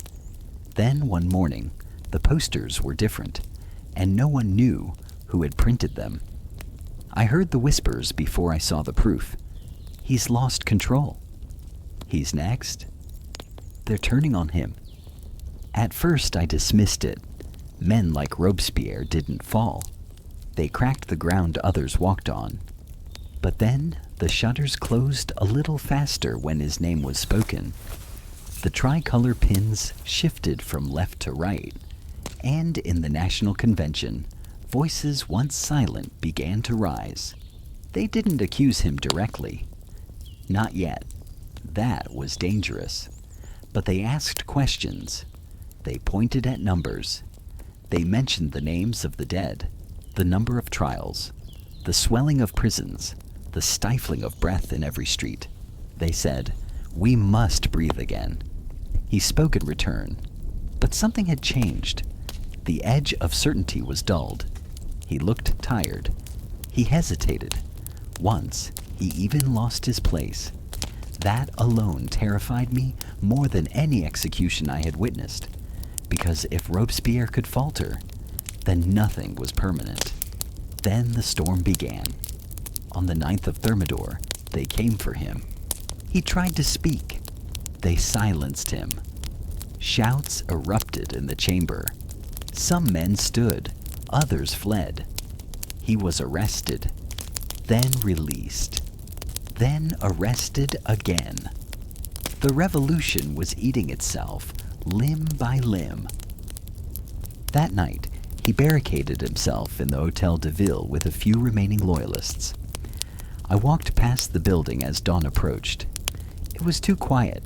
Then one morning, the posters were different, and no one knew who had printed them. I heard the whispers before I saw the proof. He's lost control. He's next. They're turning on him. At first I dismissed it. Men like Robespierre didn't fall. They cracked the ground others walked on. But then the shutters closed a little faster when his name was spoken. The tricolor pins shifted from left to right, and in the National Convention, voices once silent began to rise. They didn't accuse him directly. Not yet. That was dangerous. But they asked questions. They pointed at numbers. They mentioned the names of the dead, the number of trials, the swelling of prisons, the stifling of breath in every street. They said, "We must breathe again." He spoke in return, but something had changed. The edge of certainty was dulled. He looked tired. He hesitated. Once, he even lost his place. That alone terrified me more than any execution I had witnessed, because if Robespierre could falter, then nothing was permanent. Then the storm began. On the 9th of Thermidor, they came for him. He tried to speak. They silenced him. Shouts erupted in the chamber. Some men stood, others fled. He was arrested, then released, then arrested again. The revolution was eating itself, limb by limb. That night, he barricaded himself in the Hôtel de Ville with a few remaining loyalists. I walked past the building as dawn approached. It was too quiet,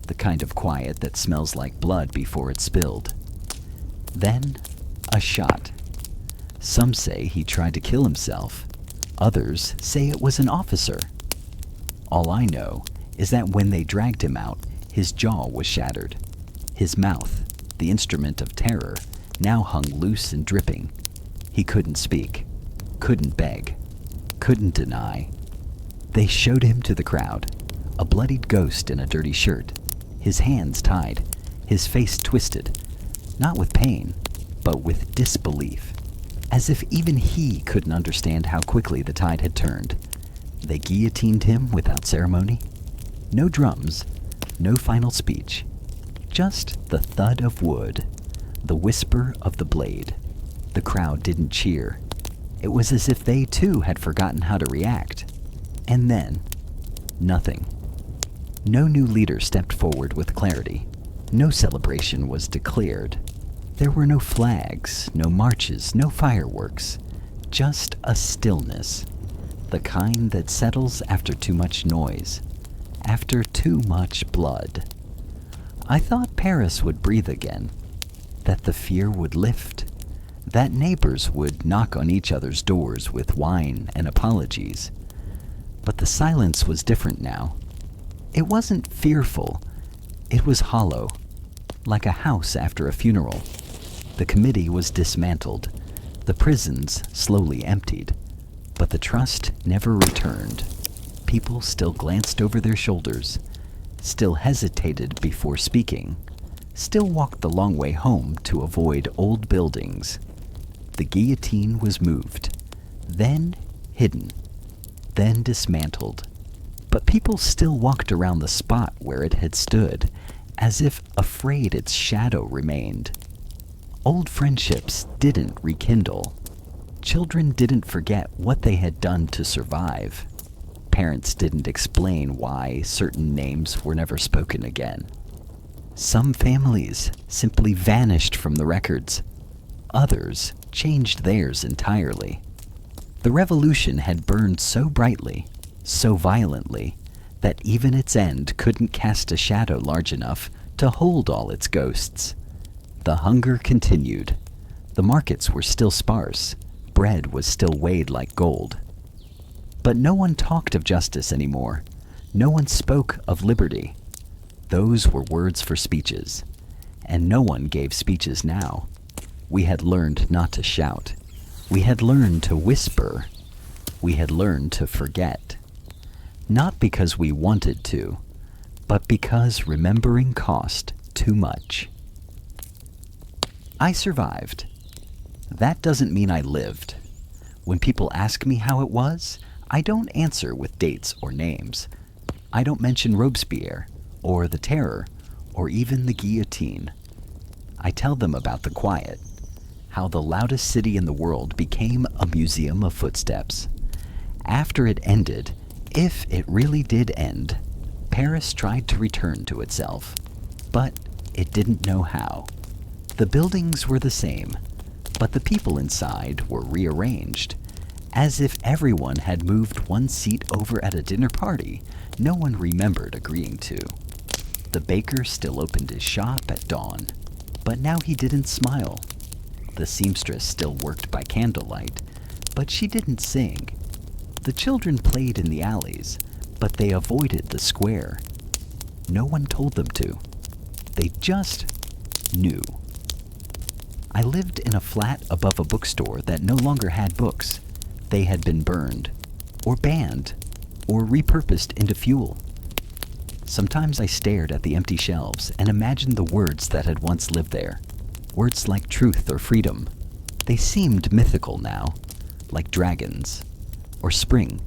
the kind of quiet that smells like blood before it's spilled. Then, a shot. Some say he tried to kill himself. Others say it was an officer. All I know is that when they dragged him out, his jaw was shattered. His mouth, the instrument of terror, now hung loose and dripping. He couldn't speak, couldn't beg, couldn't deny. They showed him to the crowd, a bloodied ghost in a dirty shirt, his hands tied, his face twisted, not with pain, but with disbelief, as if even he couldn't understand how quickly the tide had turned. They guillotined him without ceremony. No drums, no final speech, just the thud of wood, the whisper of the blade. The crowd didn't cheer. It was as if they too had forgotten how to react. And then, nothing. No new leader stepped forward with clarity. No celebration was declared. There were no flags, no marches, no fireworks. Just a stillness. The kind that settles after too much noise, after too much blood. I thought Paris would breathe again, that the fear would lift, that neighbors would knock on each other's doors with wine and apologies. But the silence was different now. It wasn't fearful. It was hollow, like a house after a funeral. The committee was dismantled, the prisons slowly emptied, but the trust never returned. People still glanced over their shoulders, still hesitated before speaking, still walked the long way home to avoid old buildings. The guillotine was moved, then hidden, then dismantled. But people still walked around the spot where it had stood, as if afraid its shadow remained. Old friendships didn't rekindle. Children didn't forget what they had done to survive. Parents didn't explain why certain names were never spoken again. Some families simply vanished from the records. Others changed theirs entirely. The revolution had burned so brightly, so violently, that even its end couldn't cast a shadow large enough to hold all its ghosts. The hunger continued. The markets were still sparse. Bread was still weighed like gold. But no one talked of justice anymore. No one spoke of liberty. Those were words for speeches. And no one gave speeches now. We had learned not to shout. We had learned to whisper. We had learned to forget. Not because we wanted to, but because remembering cost too much. I survived. That doesn't mean I lived. When people ask me how it was, I don't answer with dates or names. I don't mention Robespierre, or the Terror, or even the guillotine. I tell them about the quiet, how the loudest city in the world became a museum of footsteps. After it ended, if it really did end, Paris tried to return to itself, but it didn't know how. The buildings were the same, but the people inside were rearranged, as if everyone had moved one seat over at a dinner party no one remembered agreeing to. The baker still opened his shop at dawn, but now he didn't smile. The seamstress still worked by candlelight, but she didn't sing. The children played in the alleys, but they avoided the square. No one told them to. They just knew. I lived in a flat above a bookstore that no longer had books. They had been burned, or banned, or repurposed into fuel. Sometimes I stared at the empty shelves and imagined the words that had once lived there. Words like truth or freedom. They seemed mythical now, like dragons, or spring.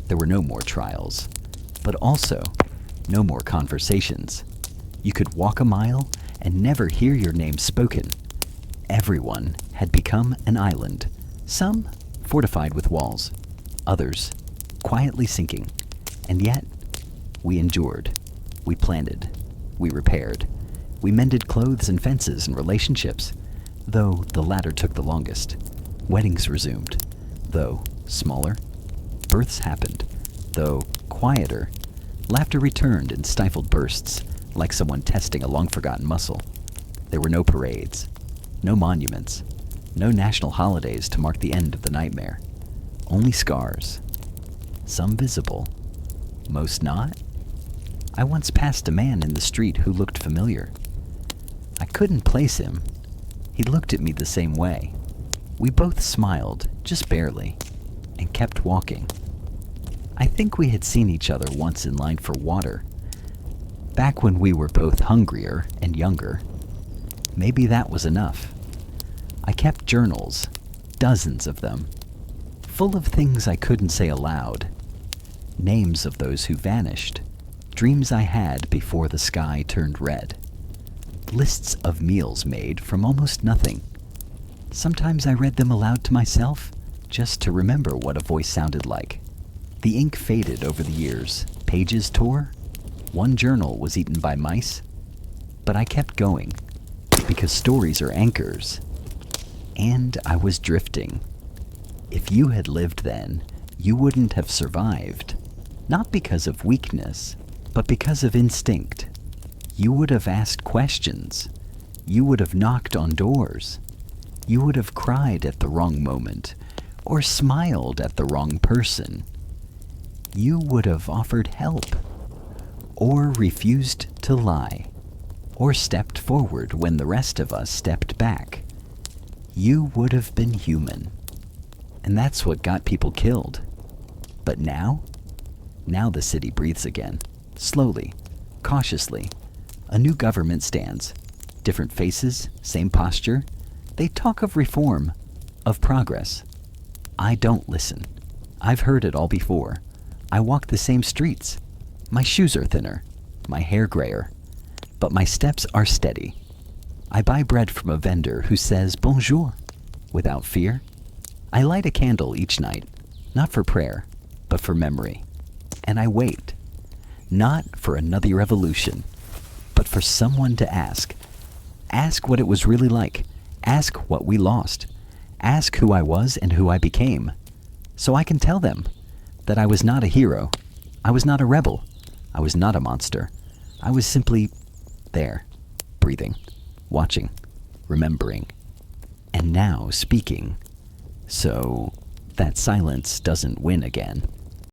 There were no more trials, but also no more conversations. You could walk a mile and never hear your name spoken. Everyone had become an island, some fortified with walls, others quietly sinking. And yet, we endured, we planted, we repaired, we mended clothes and fences and relationships, though the latter took the longest. Weddings resumed, though smaller. Births happened, though quieter. Laughter returned in stifled bursts, like someone testing a long-forgotten muscle. There were no parades, no monuments, no national holidays to mark the end of the nightmare. Only scars. Some visible, most not. I once passed a man in the street who looked familiar. I couldn't place him. He looked at me the same way. We both smiled, just barely, and kept walking. I think we had seen each other once in line for water, back when we were both hungrier and younger. Maybe that was enough. I kept journals, dozens of them, full of things I couldn't say aloud, names of those who vanished, dreams I had before the sky turned red, lists of meals made from almost nothing. Sometimes I read them aloud to myself, just to remember what a voice sounded like. The ink faded over the years, pages tore, one journal was eaten by mice, but I kept going, because stories are anchors. And I was drifting. If you had lived then, you wouldn't have survived. Not because of weakness, but because of instinct. You would have asked questions. You would have knocked on doors. You would have cried at the wrong moment, or smiled at the wrong person. You would have offered help, or refused to lie, or stepped forward when the rest of us stepped back. You would have been human. And that's what got people killed. But now the city breathes again, slowly, cautiously. A new government stands. Different faces, same posture. They talk of reform, of progress. I don't listen. I've heard it all before. I walk the same streets. My shoes are thinner, my hair grayer, but my steps are steady. I buy bread from a vendor who says bonjour without fear. I light a candle each night, not for prayer, but for memory. And I wait, not for another revolution, but for someone to ask. Ask what it was really like. Ask what we lost. Ask who I was and who I became, so I can tell them that I was not a hero. I was not a rebel. I was not a monster. I was simply there, breathing, watching, remembering. and now speaking. So that silence doesn't win again.